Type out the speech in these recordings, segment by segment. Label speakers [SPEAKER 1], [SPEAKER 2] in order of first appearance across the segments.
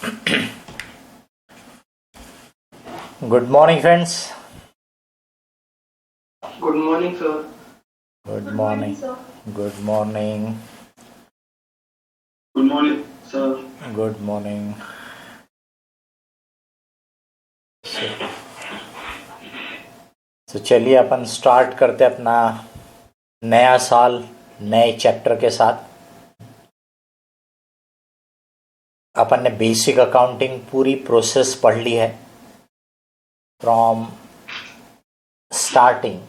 [SPEAKER 1] Good morning, friends.
[SPEAKER 2] Good morning, sir.
[SPEAKER 1] Good morning. Good morning.
[SPEAKER 2] Good morning, sir.
[SPEAKER 1] Good morning. तो चलिए अपन start करते अपना नया साल नए चैप्टर के साथ। अपन ने बेसिक अकाउंटिंग पूरी प्रोसेस पढ़ ली है, from starting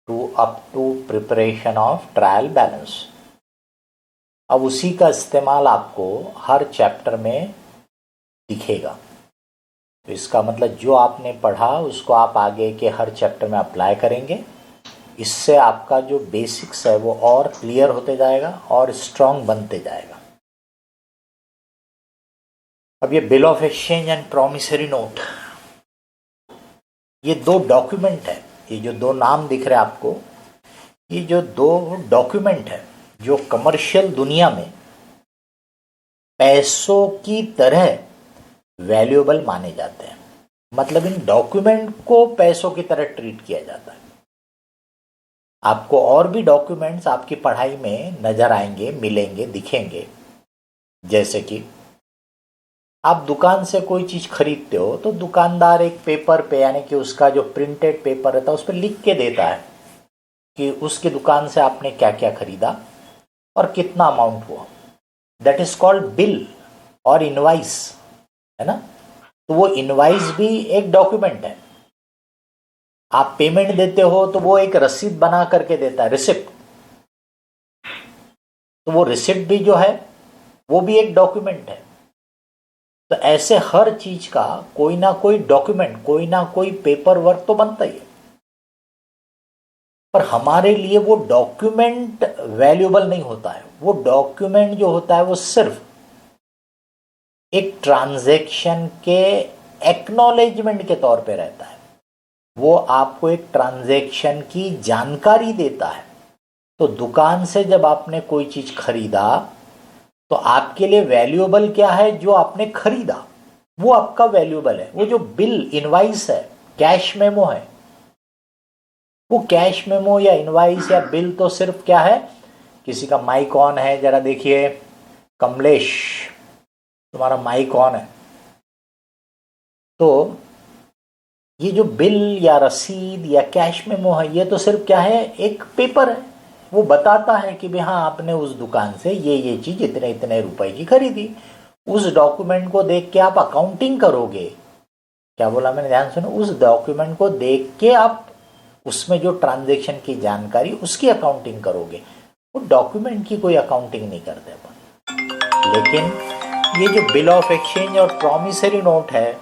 [SPEAKER 1] to up to preparation of trial balance. अब उसी का इस्तेमाल आपको हर चैप्टर में दिखेगा। तो इसका मतलब जो आपने पढ़ा उसको आप आगे के हर चैप्टर में अप्लाई करेंगे। इससे आपका जो बेसिक्स है वो और क्लियर होते जाएगा और स्ट्रांग बनते जाएगा। अब ये bill of exchange and promissory note, ये दो डॉक्यूमेंट है। ये जो दो नाम दिख रहे हैं आपको, ये जो दो डॉक्यूमेंट है जो कमर्शियल दुनिया में पैसों की तरह वैल्यूएबल माने जाते हैं। मतलब इन डॉक्यूमेंट को पैसों की तरह ट्रीट किया जाता है। आपको और भी डॉक्यूमेंट्स आपकी पढ़ाई में नजर आएंगे, मिलेंगे, दिखेंगे। जैसे कि आप दुकान से कोई चीज खरीदते हो तो दुकानदार एक पेपर पे, यानी कि उसका जो प्रिंटेड पेपर रहता है उस पर लिख के देता है कि उसकी दुकान से आपने क्या क्या खरीदा और कितना अमाउंट हुआ। दैट इज कॉल्ड बिल और इनवाइस, है ना। तो वो इनवाइस भी एक डॉक्यूमेंट है। आप पेमेंट देते हो तो वो एक रसीद बना करके देता है, रिसिप्ट। तो वो रिसिप्ट भी जो है वो भी एक डॉक्यूमेंट है। तो ऐसे हर चीज का कोई ना कोई डॉक्यूमेंट, कोई ना कोई पेपर वर्क तो बनता ही है। पर हमारे लिए वो डॉक्यूमेंट वैल्यूएबल नहीं होता है। वो डॉक्यूमेंट जो होता है वो सिर्फ एक ट्रांजैक्शन के एक्नॉलेजमेंट के तौर पे रहता है। वो आपको एक ट्रांजैक्शन की जानकारी देता है। तो दुकान से जब आपने कोई चीज खरीदा तो आपके लिए वैल्यूएबल क्या है? जो आपने खरीदा वो आपका वैल्यूएबल है। वो जो बिल, इनवाइस है, कैश मेमो है, वो कैश मेमो या इनवाइस या बिल तो सिर्फ क्या है? किसी का माइक ऑन है, जरा देखिए। कमलेश, तुम्हारा माइक ऑन है। तो ये जो बिल या रसीद या कैश मेमो है, ये तो सिर्फ क्या है? एक पेपर है। वो बताता है कि भाई हाँ, आपने उस दुकान से ये चीज इतने इतने रुपए की खरीदी। उस डॉक्यूमेंट को देख के आप अकाउंटिंग करोगे। क्या बोला मैंने? ध्यान सुनो। उस डॉक्यूमेंट को देख के आप उसमें जो ट्रांजैक्शन की जानकारी, उसकी अकाउंटिंग करोगे। वो डॉक्यूमेंट की कोई अकाउंटिंग नहीं करते अपन। लेकिन ये जो बिल ऑफ एक्सचेंज और प्रॉमिसरी नोट है,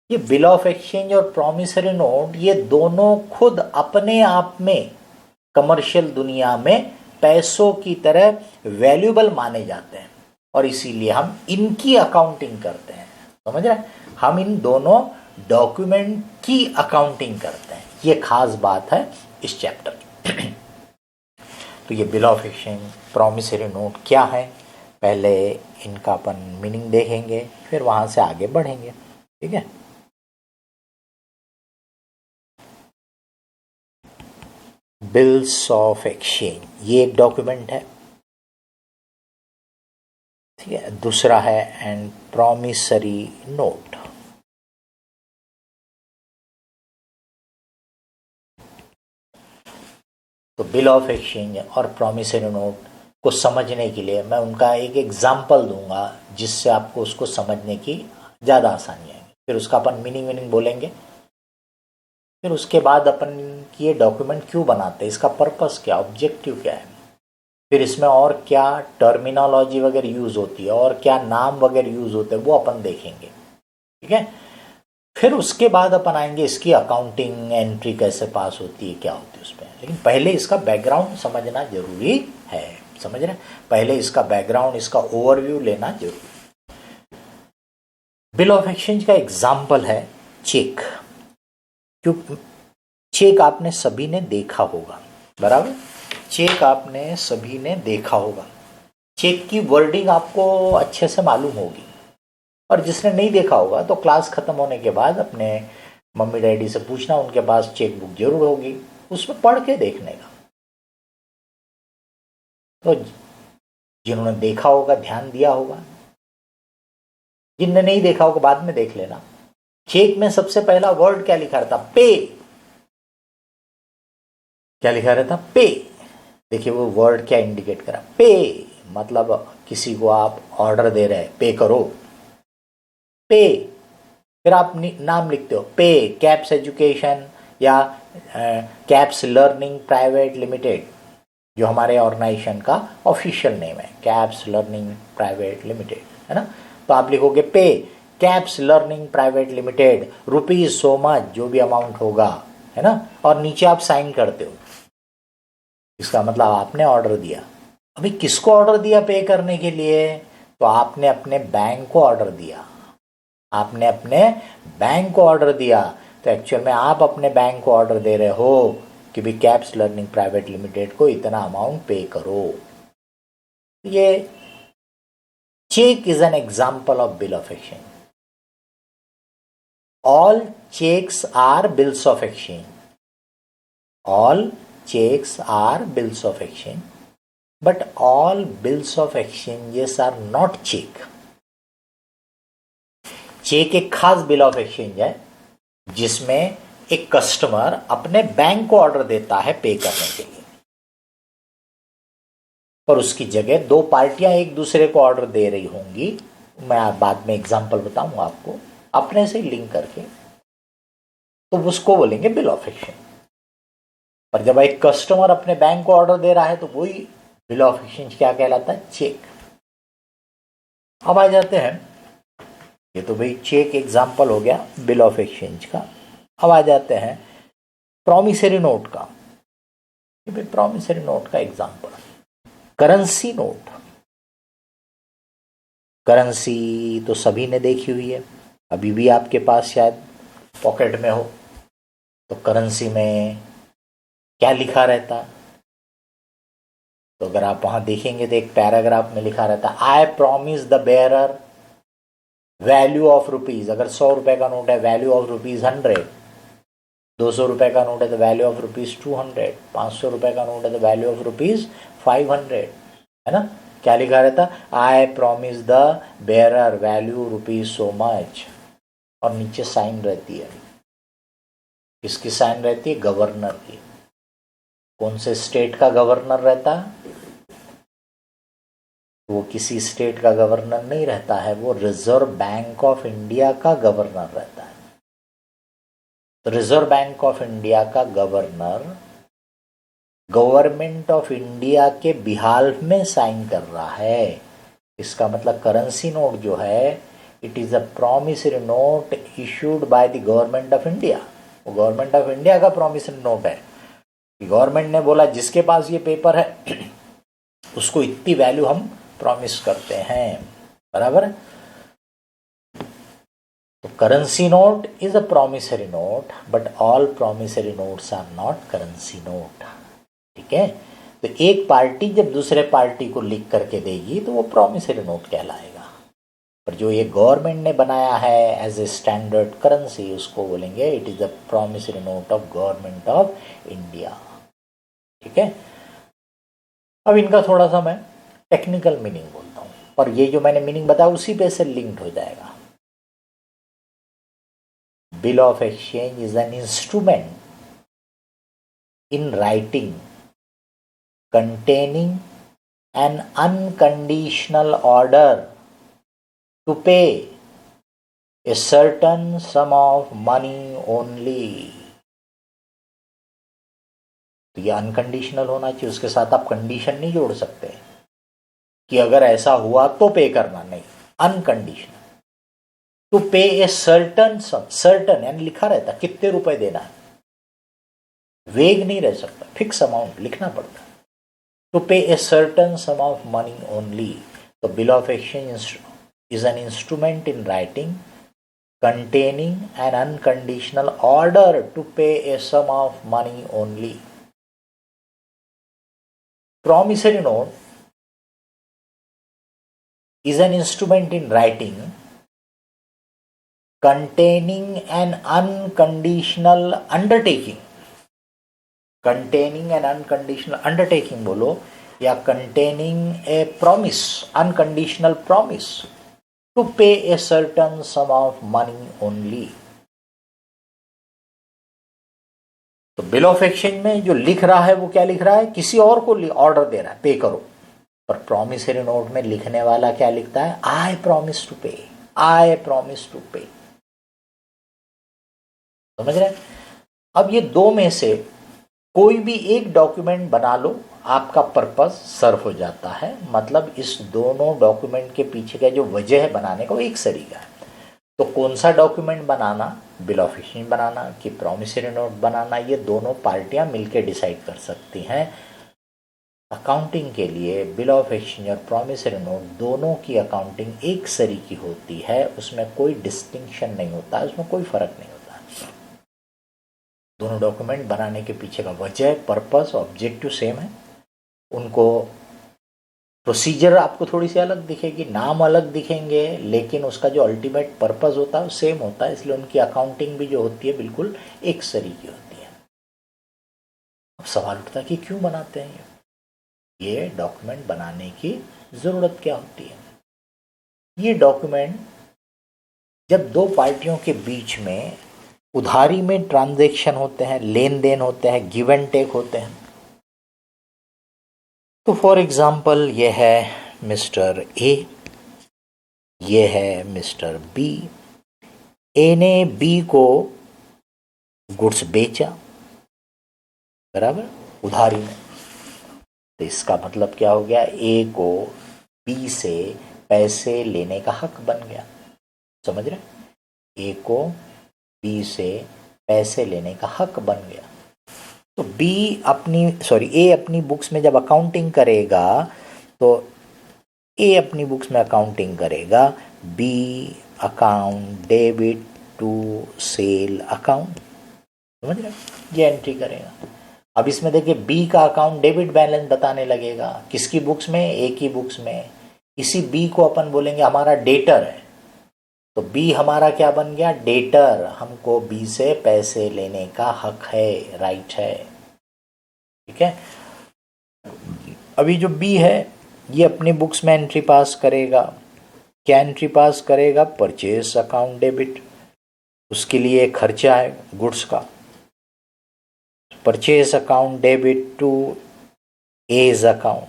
[SPEAKER 1] ये बिल ऑफ एक्सचेंज और प्रॉमिसरी नोट, ये दोनों खुद अपने आप में कमर्शियल दुनिया में पैसों की तरह वैल्यूएबल माने जाते हैं और इसीलिए हम इनकी अकाउंटिंग करते हैं। समझ रहे हैं? हम इन दोनों डॉक्यूमेंट की अकाउंटिंग करते हैं। ये खास बात है इस चैप्टर की। तो ये bill of exchange, promissory note क्या है, पहले इनका अपन मीनिंग देखेंगे, फिर वहां से आगे बढ़ेंगे। ठीक है। बिल्स ऑफ एक्सचेंज, ये एक डॉक्यूमेंट है। ठीक है। दूसरा है एंड प्रॉमिसरी नोट। तो बिल ऑफ एक्सचेंज और प्रॉमिसरी नोट को समझने के लिए मैं उनका एक एग्जाम्पल दूंगा, जिससे आपको उसको समझने की ज़्यादा आसानी आएगी। फिर उसका अपन मीनिंग बोलेंगे। फिर उसके बाद अपन की ये डॉक्यूमेंट क्यों बनाते हैं, इसका पर्पस क्या, ऑब्जेक्टिव क्या है, फिर इसमें और क्या टर्मिनोलॉजी वगैरह यूज होती है और क्या नाम वगैरह यूज होते हैं, वो अपन देखेंगे। ठीक है। फिर उसके बाद अपन आएंगे इसकी अकाउंटिंग एंट्री कैसे पास होती है, क्या होती है उस पर। लेकिन पहले इसका बैकग्राउंड समझना जरूरी है। समझ रहे? पहले इसका बैकग्राउंड, इसका ओवरव्यू लेना जरूरी। बिल ऑफ एक्सचेंज का एग्जाम्पल है चेक। क्योंकि चेक आपने सभी ने देखा होगा, बराबर। चेक आपने सभी ने देखा होगा। चेक की वर्डिंग आपको अच्छे से मालूम होगी और जिसने नहीं देखा होगा तो क्लास खत्म होने के बाद अपने मम्मी डैडी से पूछना, उनके पास चेक बुक जरूर होगी, उसमें पढ़ के देखने का। तो जिन्होंने देखा होगा ध्यान दिया होगा, जिनने नहीं देखा होगा बाद में देख लेना। चेक में सबसे पहला वर्ड क्या लिखा रहता? पे। क्या लिखा रहता? पे। देखिए वो वर्ड क्या इंडिकेट करा? पे। मतलब किसी को आप ऑर्डर दे रहे हैं, पे करो, पे। फिर आप नाम लिखते हो, पे कैप्स एजुकेशन या कैप्स लर्निंग प्राइवेट लिमिटेड, जो हमारे ऑर्गेनाइजेशन का ऑफिशियल नेम है, कैप्स लर्निंग प्राइवेट लिमिटेड, है ना। तो आप लिखोगे पे caps Learning private limited rupees so much, जो भी अमाउंट होगा, है ना, और नीचे आप साइन करते हो। इसका मतलब आपने ऑर्डर दिया। अभी किसको ऑर्डर दिया पे करने के लिए? तो आपने अपने बैंक को ऑर्डर दिया, आपने अपने बैंक को ऑर्डर दिया। तो एक्चुअल में आप अपने बैंक को ऑर्डर दे रहे हो कि भी कैप्स लर्निंग प्राइवेट लिमिटेड को इतना अमाउंट पे करो। ये cheque is an example of bill of exchange. All cheques are bills of exchange, all checks are bills of exchange, but all bills of exchanges are not check. Cheque एक खास bill of exchange है जिसमें एक customer अपने bank को order देता है पे करने के लिए, पर उसकी जगह दो पार्टियां एक दूसरे को ऑर्डर दे रही होंगी। मैं बाद में एग्जांपल बताऊंगा आपको, अपने से लिंक करके, तो उसको बोलेंगे बिल ऑफ एक्सचेंज। पर जब एक कस्टमर अपने बैंक को ऑर्डर दे रहा है तो वही बिल ऑफ एक्सचेंज क्या कहलाता है? चेक। अब आ जाते हैं, ये तो भाई चेक एग्जाम्पल हो गया बिल ऑफ एक्सचेंज का। अब आ जाते हैं प्रॉमिसरी नोट का। ये भाई प्रॉमिसरी नोट का एग्जाम्पल, करेंसी नोट। करेंसी तो सभी ने देखी हुई है, अभी भी आपके पास शायद पॉकेट में हो। तो करेंसी में क्या लिखा रहता? तो अगर आप वहां देखेंगे तो एक पैराग्राफ में लिखा रहता, I promise the bearer value of rupees. अगर 100 रुपए का नोट है, वैल्यू ऑफ रुपीज 100। 200 रुपए का नोट है तो वैल्यू ऑफ रुपीज 200। 500 रुपए का नोट है तो वैल्यू ऑफ रुपीज 500, है ना। क्या लिखा रहता? I promise the bearer value rupees so much, और नीचे साइन रहती है। किसकी साइन रहती है? गवर्नर की। कौन से स्टेट का गवर्नर रहता? वो किसी स्टेट का गवर्नर नहीं रहता है, वो रिजर्व बैंक ऑफ इंडिया का गवर्नर रहता है। तो रिजर्व बैंक ऑफ इंडिया का गवर्नर गवर्नमेंट ऑफ इंडिया के बिहाल्फ में साइन कर रहा है। इसका मतलब करेंसी नोट जो है, it is a promissory note issued by the government of India. वो गवर्नमेंट ऑफ इंडिया का प्रॉमिसरी नोट है। गवर्नमेंट ने बोला जिसके पास ये पेपर है उसको इतनी वैल्यू हम प्रॉमिस करते हैं, बराबर है। तो currency note is a promissory note, but all promissory notes are not currency note. ठीक है। तो एक पार्टी जब दूसरे पार्टी को लिख करके देगी तो वो प्रॉमिसरी नोट कहलाएगा, पर जो ये गवर्नमेंट ने बनाया है एज ए स्टैंडर्ड करेंसी, उसको बोलेंगे it is a promissory note of government of India. ठीक है। अब इनका थोड़ा सा मैं टेक्निकल मीनिंग बोलता हूं, पर ये जो मैंने मीनिंग बताया उसी पे से लिंक्ड हो जाएगा। Bill of exchange is an instrument in writing containing an unconditional order to pay a certain sum of money only। तो ये अनकंडीशनल होना चाहिए, उसके साथ आप कंडीशन नहीं जोड़ सकते कि अगर ऐसा हुआ तो पे करना, नहीं, अनकंडीशनल। टू पे ए सर्टन सम, सर्टन यानी लिखा रहता कितने रुपए देना है, वेग नहीं रह सकता, फिक्स अमाउंट लिखना पड़ता है। To pay a certain sum of money only. The bill of exchange is an instrument in writing containing an unconditional order to pay a sum of money only. Promissory note is an instrument in writing containing an unconditional undertaking, containing an unconditional undertaking बोलो, या containing a promise, unconditional promise to pay a certain sum of money only. तो bill of exchange में जो लिख रहा है वो क्या लिख रहा है, किसी और को ऑर्डर दे रहा है पे करो, पर प्रॉमिसरी नोट में लिखने वाला क्या लिखता है, आई प्रॉमिस टू पे, आई प्रॉमिस टू पे। समझ रहे हैं? अब ये दो में से कोई भी एक डॉक्यूमेंट बना लो, आपका पर्पस सर्व हो जाता है। मतलब इस दोनों डॉक्यूमेंट के पीछे का जो वजह है बनाने का वो एक सरीका है। तो कौन सा डॉक्यूमेंट बनाना, बिल ऑफ एक्सचेंज बनाना कि प्रॉमिसरी नोट बनाना, ये दोनों पार्टियां मिलकर डिसाइड कर सकती हैं। अकाउंटिंग के लिए बिल ऑफ एक्सचेंज और प्रॉमिसरी नोट दोनों की अकाउंटिंग एक सरीकी होती है, उसमें कोई डिस्टिंक्शन नहीं होता, उसमें कोई फर्क नहीं होता। दोनों डॉक्यूमेंट बनाने के पीछे का वजह, पर्पस, ऑब्जेक्टिव सेम है। उनको प्रोसीजर आपको थोड़ी सी अलग दिखेगी, नाम अलग दिखेंगे, लेकिन उसका जो अल्टीमेट पर्पस होता है वो सेम होता है। इसलिए उनकी अकाउंटिंग भी जो होती है बिल्कुल एक सरीकी होती है। अब सवाल उठता है कि क्यों बनाते हैं ये डॉक्यूमेंट बनाने की ज़रूरत क्या होती है? ये डॉक्यूमेंट जब दो पार्टियों के बीच में उधारी में ट्रांजैक्शन होते हैं, लेन देन होते हैं, गिव एंड टेक होते हैं। तो फॉर एग्जाम्पल ये है मिस्टर ए, ये है मिस्टर बी। ए ने बी को गुड्स बेचा, बराबर, उधारी में। तो इसका मतलब क्या हो गया, ए को बी से पैसे लेने का हक बन गया। समझ रहे? ए को बी से पैसे लेने का हक बन गया। तो ए अपनी बुक्स में जब अकाउंटिंग करेगा तो ए अपनी बुक्स में अकाउंटिंग करेगा, B account debit to sale account. समझ रहे? ये एंट्री करेगा। अब इसमें देखिए बी का अकाउंट डेबिट बैलेंस बताने लगेगा, किसकी बुक्स में, ए की बुक्स में। इसी बी को अपन बोलेंगे हमारा डेटर है। तो बी हमारा क्या बन गया, डेटर। हमको बी से पैसे लेने का हक है, राइट है। ठीक है? अभी जो बी है ये अपनी बुक्स में एंट्री पास करेगा। क्या एंट्री पास करेगा, परचेज अकाउंट डेबिट। उसके लिए खर्चा है गुड्स का, purchase account debit to A's account.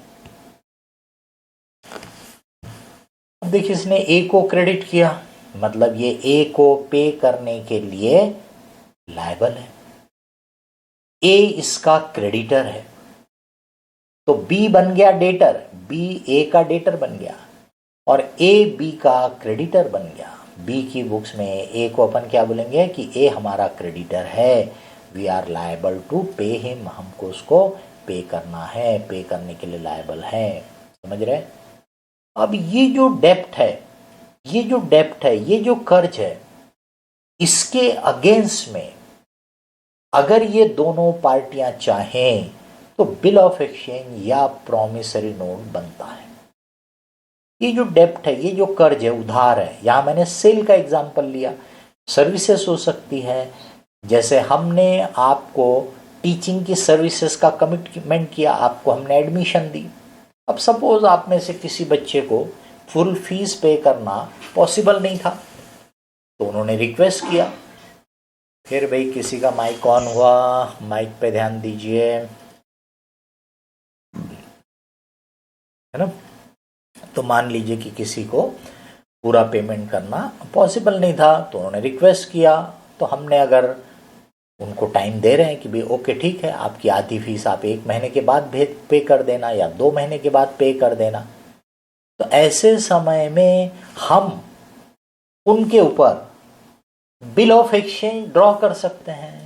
[SPEAKER 1] अब देखिए इसने ए को क्रेडिट किया, मतलब ये ए को पे करने के लिए लायबल है। ए इसका क्रेडिटर है, तो बी बन गया डेटर, बी ए का डेटर बन गया और ए बी का क्रेडिटर बन गया। बी की बुक्स में ए को अपन क्या बोलेंगे कि ए हमारा क्रेडिटर है, we are liable to pay him, हमको उसको पे करना है, पे करने के लिए लायबल है। समझ रहे? अब ये जो डेप्ट है, ये जो कर्ज है, इसके अगेंस्ट में अगर ये दोनों पार्टियां चाहें तो बिल ऑफ एक्सचेंज या प्रॉमिसरी नोट बनता है। ये जो डेप्ट है, ये जो कर्ज है, उधार है, यहां मैंने सेल का एग्जांपल लिया। सर्विसेज हो सकती है, जैसे हमने आपको टीचिंग की सर्विसेज का कमिटमेंट किया, आपको हमने एडमिशन दी। अब सपोज आप में से किसी बच्चे को फुल फीस पे करना पॉसिबल नहीं था, तो उन्होंने रिक्वेस्ट किया। फिर भाई किसी का माइक ऑन हुआ, माइक पे ध्यान दीजिए, है ना। तो मान लीजिए कि किसी को पूरा पेमेंट करना पॉसिबल नहीं था, तो उन्होंने रिक्वेस्ट किया। तो हमने अगर उनको टाइम दे रहे हैं कि भाई ओके ठीक है, आपकी आधी फीस आप 1 महीने के बाद पे कर देना या 2 महीने के बाद पे कर देना, तो ऐसे समय में हम उनके ऊपर बिल ऑफ एक्सचेंज ड्रॉ कर सकते हैं।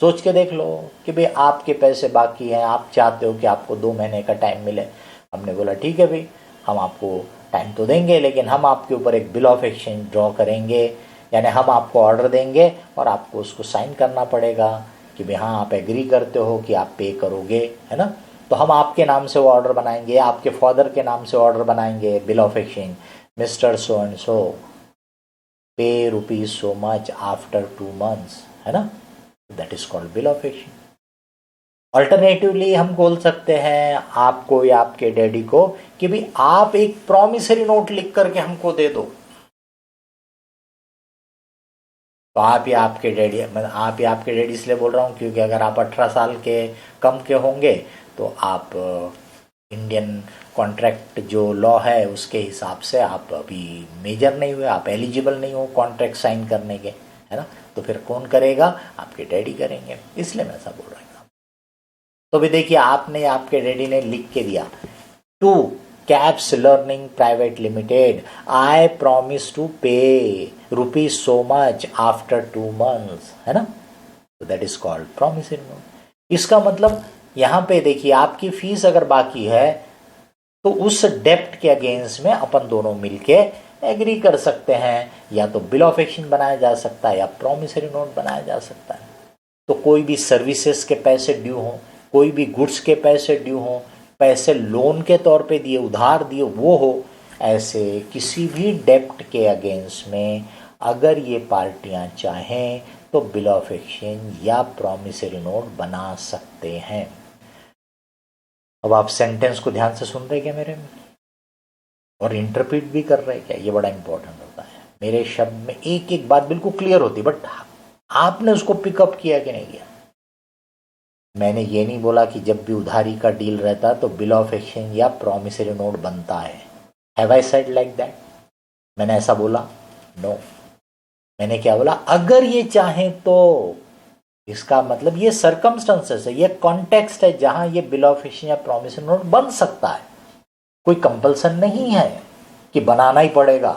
[SPEAKER 1] सोच के देख लो कि भाई आपके पैसे बाकी हैं, आप चाहते हो कि आपको 2 महीने का टाइम मिले। हमने बोला ठीक है भाई, हम आपको टाइम तो देंगे, लेकिन हम आपके ऊपर एक बिल ऑफ एक्सचेंज ड्रॉ करेंगे, यानी हम आपको ऑर्डर देंगे और आपको उसको साइन करना पड़ेगा कि भाई हाँ आप एग्री करते हो कि आप पे करोगे, है ना। तो हम आपके नाम से वो ऑर्डर बनाएंगे, आपके फादर के नाम से ऑर्डर बनाएंगे, bill of exchange, mister so and so पे rupees so much after 2 months, है ना, that is called bill of exchange. Alternatively हम बोल सकते हैं आपको या आपके डैडी को कि भी आप एक प्रॉमिसरी नोट लिख करके हमको दे दो, तो आप या आपके डैडी, मैं आप या आपके डैडी इसलिए बोल रहा हूँ क्योंकि अगर आप 18 साल के कम के होंगे तो आप इंडियन कॉन्ट्रैक्ट जो लॉ है उसके हिसाब से आप अभी मेजर नहीं हुए, आप एलिजिबल नहीं हो कॉन्ट्रैक्ट साइन करने के, है ना, तो फिर कौन करेगा, आपके डैडी करेंगे, इसलिए मैं ऐसा बोल रहा हूँ। तो भी देखिए आपने, आपके डैडी ने लिख के दिया, to Caps Learning private limited I promise to pay rupees so much after 2 months, है ना, तो that is called promissory note. इसका मतलब यहाँ पे देखिए आपकी फीस अगर बाकी है तो उस डेप्ट के अगेंस्ट में अपन दोनों मिलके एग्री कर सकते हैं, या तो बिल ऑफ एक्सचेंज बनाया जा सकता है या प्रॉमिसरी नोट बनाया जा सकता है। तो कोई भी सर्विसेज के पैसे ड्यू हों, कोई भी गुड्स के पैसे ड्यू हों, पैसे लोन के तौर पे दिए, उधार दिए वो हो, ऐसे किसी भी डेप्ट के अगेंस्ट में अगर ये पार्टियां चाहें तो बिल ऑफ एक्सचेंज या प्रॉमिसरी नोट बना सकते हैं। अब आप सेंटेंस को ध्यान से सुन रहे क्या मेरे में, और इंटरप्रेट भी कर रहे क्या, ये बड़ा इंपॉर्टेंट होता है। मेरे शब्द में एक एक बात बिल्कुल क्लियर होती, बट आपने उसको पिकअप किया कि नहीं किया। मैंने ये नहीं बोला कि जब भी उधारी का डील रहता तो बिल ऑफ एक्सचेंज या प्रॉमिसरी नोट बनता है। Have I said like that? मैंने ऐसा बोला? नो। मैंने क्या बोला, अगर ये चाहें तो। इसका मतलब ये सर्कमस्टेंसेस है, ये कॉन्टेक्स्ट है जहां ये बिल ऑफ एक्सचेंज या प्रॉमिसरी नोट बन सकता है। कोई कंपल्सन नहीं है कि बनाना ही पड़ेगा।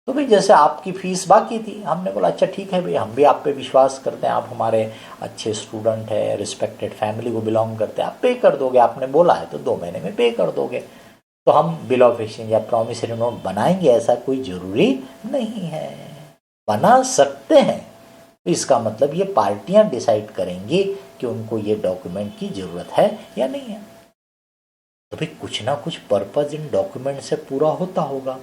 [SPEAKER 1] तो भाई जैसे आपकी फीस बाकी थी, हमने बोला अच्छा ठीक है भाई, हम भी आप पे विश्वास करते हैं, आप हमारे अच्छे स्टूडेंट हैं, रिस्पेक्टेड फैमिली को बिलोंग करते हैं, आप पे कर दोगे, आपने बोला है तो 2 महीने में पे कर दोगे, तो हम बिल ऑफ एक्सचेंज या प्रॉमिसरी नोट बनाएंगे, ऐसा कोई जरूरी नहीं है। बना सकते हैं, तो इसका मतलब ये पार्टियां डिसाइड करेंगी कि उनको ये डॉक्यूमेंट की जरूरत है या नहीं है। तो भाई कुछ ना कुछ पर्पज इन डॉक्यूमेंट से पूरा होता होगा।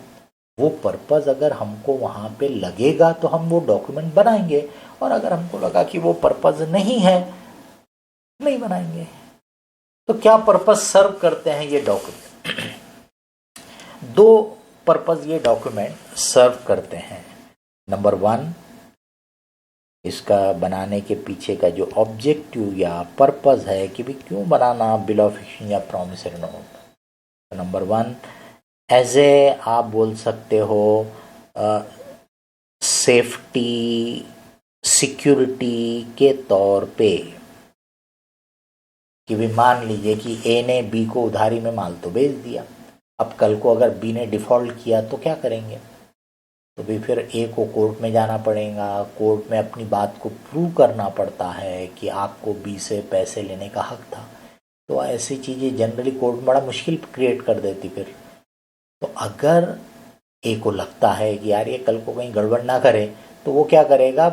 [SPEAKER 1] वो पर्पज अगर हमको वहां पे लगेगा तो हम वो डॉक्यूमेंट बनाएंगे, और अगर हमको लगा कि वो पर्पज नहीं है, नहीं बनाएंगे। तो क्या पर्पज सर्व करते हैं ये डॉक्यूमेंट? 2 पर्पज ये डॉक्यूमेंट सर्व करते हैं। नंबर 1, इसका बनाने के पीछे का जो ऑब्जेक्टिव या पर्पज है कि भी क्यों बनाना बिल ऑफ एक्सचेंज या प्रॉमिसरी नोट। तो नंबर 1, एज ए आप बोल सकते हो सेफ्टी सिक्योरिटी के तौर पे, कि भी मान लीजिए कि ए ने बी को उधारी में माल तो बेच दिया, अब कल को अगर बी ने डिफॉल्ट किया तो क्या करेंगे? तो भी फिर ए को कोर्ट में जाना पड़ेगा, कोर्ट में अपनी बात को प्रूव करना पड़ता है कि आपको बी से पैसे लेने का हक था। तो ऐसी चीज़ें जनरली कोर्ट में बड़ा मुश्किल क्रिएट कर देती। फिर तो अगर ए को लगता है कि यार ये कल को कहीं गड़बड़ ना करे, तो वो क्या करेगा,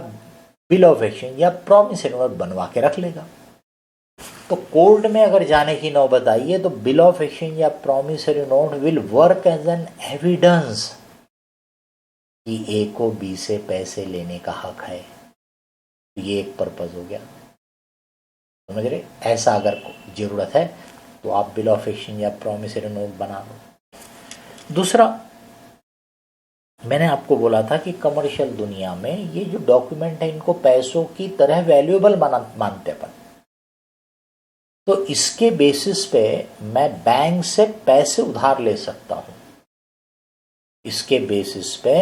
[SPEAKER 1] बिल ऑफ एक्सचेंज या प्रॉमिसरी नोट बनवा के रख लेगा। तो कोर्ट में अगर जाने की नौबत आई है तो बिल ऑफ एक्सचेंज या promissory note will work as an evidence कि ए को बी से पैसे लेने का हक है। ये एक पर्पज हो गया, समझ रहे? ऐसा अगर जरूरत है तो आप बिल ऑफ एक्सचेंज या प्रॉमिसरी नोट बना लो। दूसरा, मैंने आपको बोला था कि कमर्शियल दुनिया में ये जो डॉक्यूमेंट है इनको पैसों की तरह वैल्यूएबल मानते अपन। तो इसके बेसिस पे मैं बैंक से पैसे उधार ले सकता हूं। इसके बेसिस पे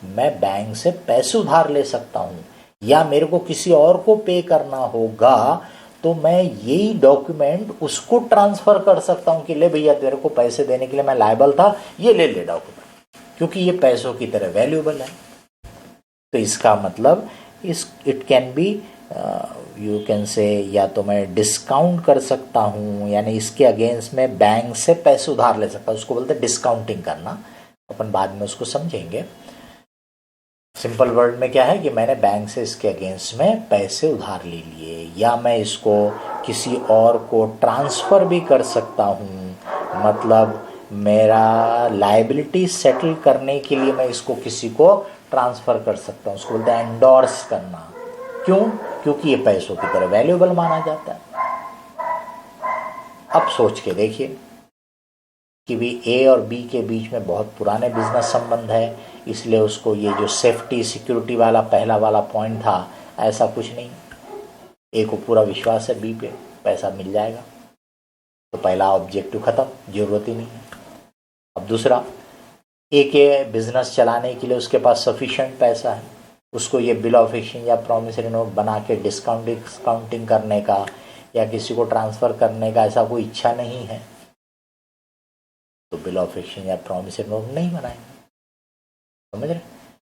[SPEAKER 1] मैं बैंक से पैसे उधार ले सकता हूं, या मेरे को किसी और को पे करना होगा तो मैं यही डॉक्यूमेंट उसको ट्रांसफर कर सकता हूं कि ले भैया तेरे को पैसे देने के लिए मैं लायबल था, ये ले ले डॉक्यूमेंट, क्योंकि ये पैसों की तरह वैल्यूएबल है। तो इसका मतलब it can be you can say, या तो मैं डिस्काउंट कर सकता हूं, यानी इसके अगेंस्ट में बैंक से पैसे उधार ले सकता हूं, उसको बोलते हैं डिस्काउंटिंग करना। अपन बाद में उसको समझेंगे। सिंपल वर्ड में क्या है कि मैंने बैंक से इसके अगेंस्ट में पैसे उधार ले लिए, या मैं इसको किसी और को ट्रांसफ़र भी कर सकता हूँ। मतलब मेरा लायबिलिटी सेटल करने के लिए मैं इसको किसी को ट्रांसफ़र कर सकता हूँ, उसको बोलते हैं एंडोर्स करना। क्यों? क्योंकि ये पैसों की तरह वैल्यूएबल माना जाता है। अब सोच के देखिए कि भी ए और बी के बीच में बहुत पुराने बिजनेस संबंध है, इसलिए उसको ये जो सेफ्टी सिक्योरिटी वाला पहला वाला पॉइंट था, ऐसा कुछ नहीं। ए को पूरा विश्वास है बी पे पैसा मिल जाएगा, तो पहला ऑब्जेक्टिव खत्म, जरूरत ही नहीं है। अब दूसरा, ए के बिजनेस चलाने के लिए उसके पास सफिशिएंट पैसा है, उसको ये बिल ऑफ एक्सचेंज या प्रॉमिसरी नोट बना के डिस्काउंटिंग करने का या किसी को ट्रांसफ़र करने का ऐसा कोई इच्छा नहीं है, तो बिल ऑफ एक्सचेंज या प्रॉमिसरी नोट नहीं बनाएंगे। समझ रहे?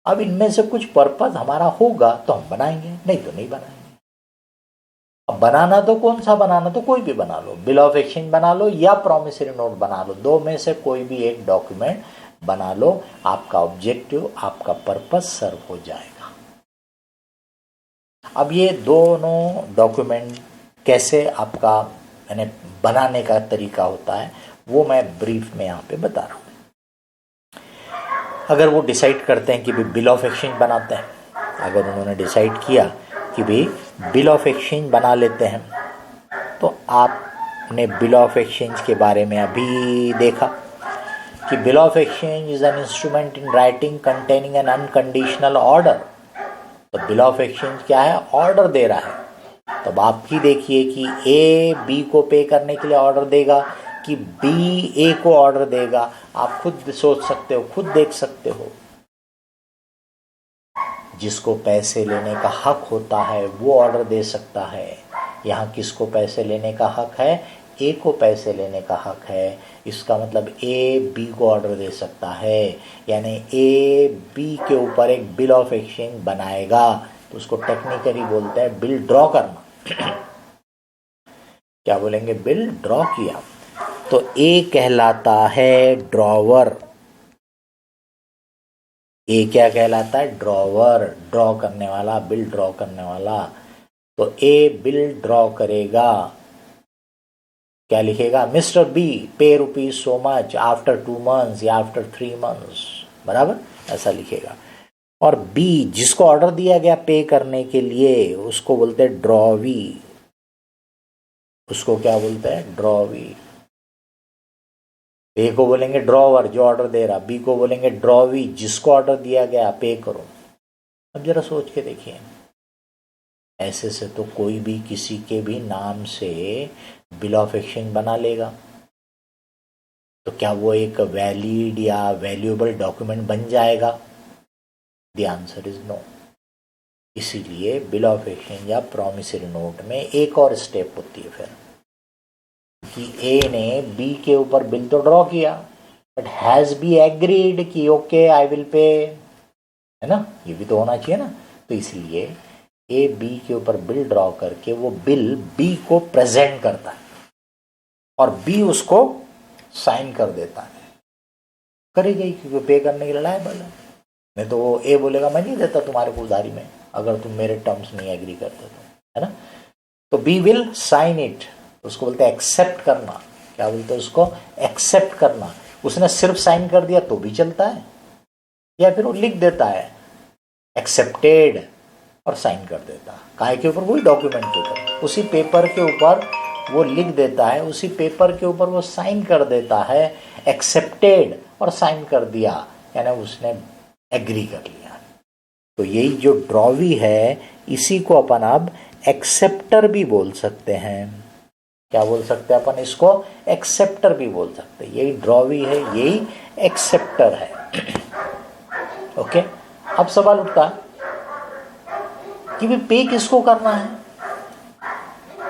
[SPEAKER 1] अब इनमें से कुछ पर्पस हमारा होगा तो हम बनाएंगे, नहीं तो नहीं बनाएंगे। अब बनाना तो कौन सा बनाना, तो कोई भी बना लो, बिल ऑफ एक्सचेंज बना लो या प्रॉमिसरी नोट बना लो, दो में से कोई भी एक डॉक्यूमेंट बना लो, आपका ऑब्जेक्टिव, आपका पर्पस सर्व हो जाएगा। अब ये दोनों डॉक्यूमेंट कैसे आपका यानी बनाने का तरीका होता है, वो मैं ब्रीफ में यहाँ पे बता रहा हूँ। अगर वो डिसाइड करते हैं कि भी बिल ऑफ एक्सचेंज बनाते हैं, अगर उन्होंने डिसाइड किया कि भी बिल ऑफ एक्सचेंज बना लेते हैं, तो आपने बिल ऑफ एक्सचेंज के बारे में अभी देखा कि bill of exchange is an instrument in writing containing N unconditional order. तो बिल ऑफ एक्सचेंज क्या है? ऑर्डर दे रहा है। तब आप ही देखिए कि ए बी को पे करने के लिए ऑर्डर देगा कि बी ए को ऑर्डर देगा। आप खुद सोच सकते हो, खुद देख सकते हो। जिसको पैसे लेने का हक होता है वो ऑर्डर दे सकता है। यहाँ किसको पैसे लेने का हक है? ए को पैसे लेने का हक है। इसका मतलब ए बी को ऑर्डर दे सकता है, यानी ए बी के ऊपर एक बिल ऑफ एक्सचेंज बनाएगा, तो उसको टेक्निकली बोलते हैं बिल ड्रॉ करना। क्या बोलेंगे? बिल ड्रॉ किया। तो ए कहलाता है ड्रॉवर। ए क्या कहलाता है? ड्रॉवर, ड्रॉ करने वाला, बिल ड्रॉ करने वाला। तो ए बिल ड्रॉ करेगा, क्या लिखेगा? Mister B pay rupees so much after 2 months या आफ्टर 3 months, बराबर ऐसा लिखेगा। और बी जिसको ऑर्डर दिया गया पे करने के लिए, उसको बोलते हैं ड्रॉवी। उसको क्या बोलते हैं? ड्रॉवी। ए को बोलेंगे ड्रॉवर जो ऑर्डर दे रहा, बी को बोलेंगे ड्रॉवी जिसको ऑर्डर दिया गया पे करो। अब जरा सोच के देखिए, ऐसे से तो कोई भी किसी के भी नाम से बिल ऑफ एक्सचेंज बना लेगा, तो क्या वो एक वैलिड या वैल्यूएबल डॉक्यूमेंट बन जाएगा? The answer is no. इसीलिए बिल ऑफ एक्सचेंज या प्रॉमिसरी नोट में एक और स्टेप होती है फिर, कि ए ने बी के ऊपर बिल तो ड्रॉ किया, बट हैज बी एग्रीड कि ओके आई विल पे, है ना? ये भी तो होना चाहिए ना। तो इसलिए ए बी के ऊपर बिल ड्रॉ करके वो बिल बी को प्रेजेंट करता है और बी उसको साइन कर देता है। करेगा ही, क्योंकि पे करने के लिए लायबल है। नहीं तो वो ए बोलेगा मैं नहीं देता तुम्हारे को उधारी में, अगर तुम मेरे टर्म्स नहीं एग्री करते तो, है ना? तो बी विल साइन इट, उसको बोलते हैं एक्सेप्ट करना। क्या बोलते हैं उसको? एक्सेप्ट करना। उसने सिर्फ साइन कर दिया तो भी चलता है, या फिर वो लिख देता है एक्सेप्टेड और साइन कर देता है। काहे के ऊपर? वही डॉक्यूमेंट के ऊपर, उसी पेपर के ऊपर वो लिख देता है, उसी पेपर के ऊपर वो साइन कर देता है, एक्सेप्टेड और साइन कर दिया, यानी उसने एग्री कर लिया। तो यही जो ड्रॉवी है, इसी को अपन अब एक्सेप्टर भी बोल सकते हैं। क्या बोल सकते हैं अपन इसको? एक्सेप्टर भी बोल सकते हैं। यही ड्रॉवी है, यही एक्सेप्टर है। ओके, अब सवाल उठता है कि भी पे किसको करना है?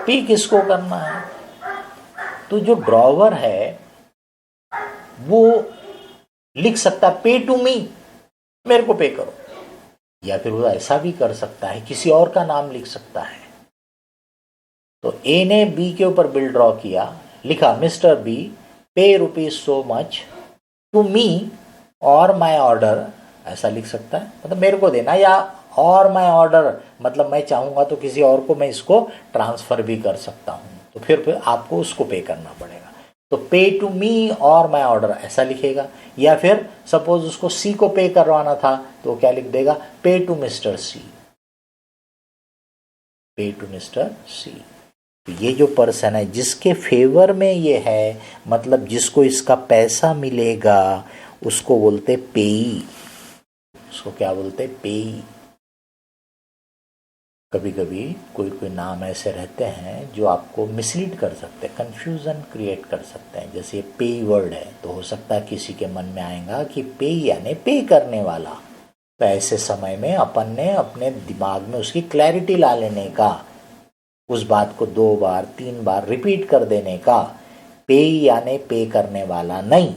[SPEAKER 1] पे किसको करना है? तो जो ड्रॉवर है वो लिख सकता है पे टू मी, मेरे को पे करो, या फिर वो ऐसा भी कर सकता है किसी और का नाम लिख सकता है। तो ए ने बी के ऊपर बिल ड्रॉ किया, लिखा mister B pay rupees so much to me और माई ऑर्डर, ऐसा लिख सकता है, मतलब मेरे को देना, या और माई ऑर्डर मतलब मैं चाहूँगा तो किसी और को मैं इसको ट्रांसफ़र भी कर सकता हूँ। तो फिर आपको उसको पे करना पड़ेगा। तो पे टू मी और माई ऑर्डर ऐसा लिखेगा। या फिर सपोज उसको सी को पे करवाना था तो वो क्या लिख देगा, पे टू मिस्टर सी, पे टू मिस्टर सी। तो ये जो पर्सन है जिसके फेवर में ये है, मतलब जिसको इसका पैसा मिलेगा, उसको बोलते पेई। उसको क्या बोलते, पेई। कभी कभी कोई कोई नाम ऐसे रहते हैं जो आपको मिसलीड कर सकते हैं, कंफ्यूजन क्रिएट कर सकते हैं। जैसे पे वर्ड है तो हो सकता है किसी के मन में आएगा कि पे यानी पे करने वाला। तो ऐसे समय में अपन ने अपने दिमाग में उसकी क्लैरिटी ला लेने का, उस बात को 2 बार 3 बार रिपीट कर देने का। पे यानी पे करने वाला नहीं,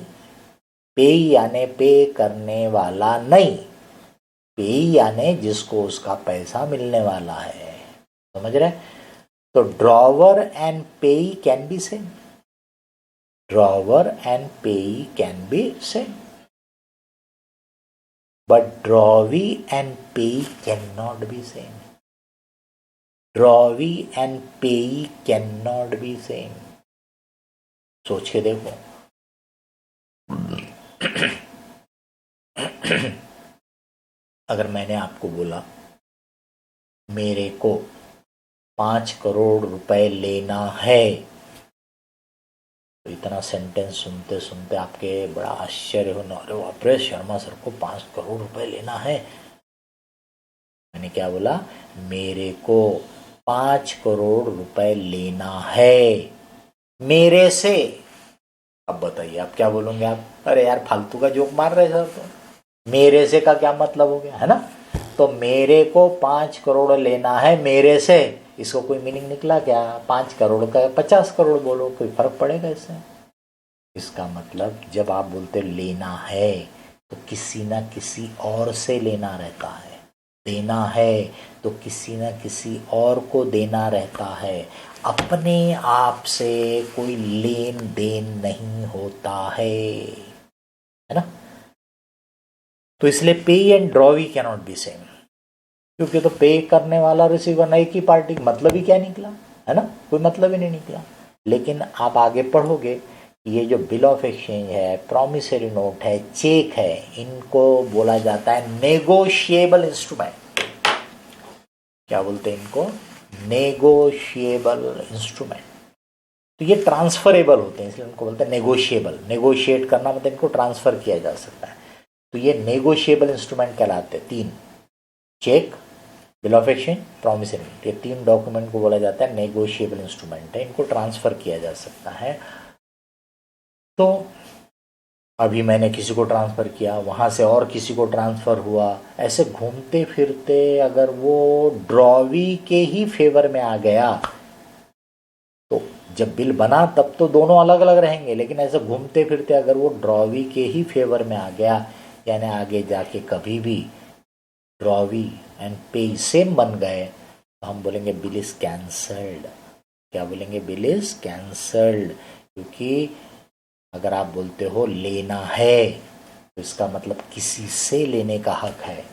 [SPEAKER 1] पे यानी पे करने वाला नहीं, पे यानी जिसको उसका पैसा मिलने वाला है। समझ रहे? तो ड्रॉवर एंड पेई can be same, drawer and पेई can be same, but drawee and पेई can not be same. Drawee and पेई कैन नॉट बी सेम। सोच के देखो। अगर मैंने आपको बोला मेरे को 5 करोड़ रुपए लेना है, तो इतना सेंटेंस सुनते सुनते आपके बड़ा आश्चर्य होना, अरे बाप रे, शर्मा सर को 5 करोड़ रुपए लेना है। मैंने क्या बोला, मेरे को 5 करोड़ रुपए लेना है मेरे से। अब बताइए आप क्या बोलोगे? आप अरे यार फालतू का जोक मार रहे सर, तो मेरे से का क्या मतलब हो गया, है ना? तो मेरे को 5 करोड़ लेना है मेरे से, इसको कोई मीनिंग निकला क्या? 5 करोड़ का 50 करोड़ बोलो, कोई फर्क पड़ेगा इससे? इसका मतलब जब आप बोलते लेना है तो किसी ना किसी और से लेना रहता है, देना है तो किसी ना किसी और को देना रहता है, अपने आप से कोई लेन देन नहीं होता है ना? तो इसलिए पे and drawee can not be same, क्योंकि तो पे करने वाला रिसीवर ना, एक ही पार्टी, मतलब ही क्या निकला, है ना? कोई मतलब ही नहीं निकला। लेकिन आप आगे पढ़ोगे, ये जो बिल ऑफ एक्सचेंज है, प्रॉमिसरी नोट है, चेक है, इनको बोला जाता है नेगोशिएबल इंस्ट्रूमेंट। क्या बोलते हैं इनको? Negotiable instrument. तो ये ट्रांसफरेबल होते हैं, इसलिए उनको बोलते हैं नेगोशिएबल। नेगोशिएट करना मतलब इनको ट्रांसफर किया जा सकता है। तो ये नेगोशिएबल इंस्ट्रूमेंट कहलाते हैं। 3, cheque, bill of exchange, promissory note, ये 3 डॉक्यूमेंट को बोला जाता है नेगोशिएबल इंस्ट्रूमेंट है, इनको ट्रांसफर किया जा सकता है। तो अभी मैंने किसी को ट्रांसफ़र किया, वहाँ से और किसी को ट्रांसफ़र हुआ, ऐसे घूमते फिरते अगर वो ड्रॉवी के ही फेवर में आ गया, तो जब बिल बना तब तो दोनों अलग अलग रहेंगे, लेकिन ऐसे घूमते फिरते अगर वो ड्रॉवी के ही फेवर में आ गया, यानी आगे जाके कभी भी ड्रॉवी एंड पे सेम बन गए, तो हम बोलेंगे बिल इज़ कैंसल्ड। क्या बोलेंगे? Bill is cancelled. क्योंकि अगर आप बोलते हो लेना है तो इसका मतलब किसी से लेने का हक है,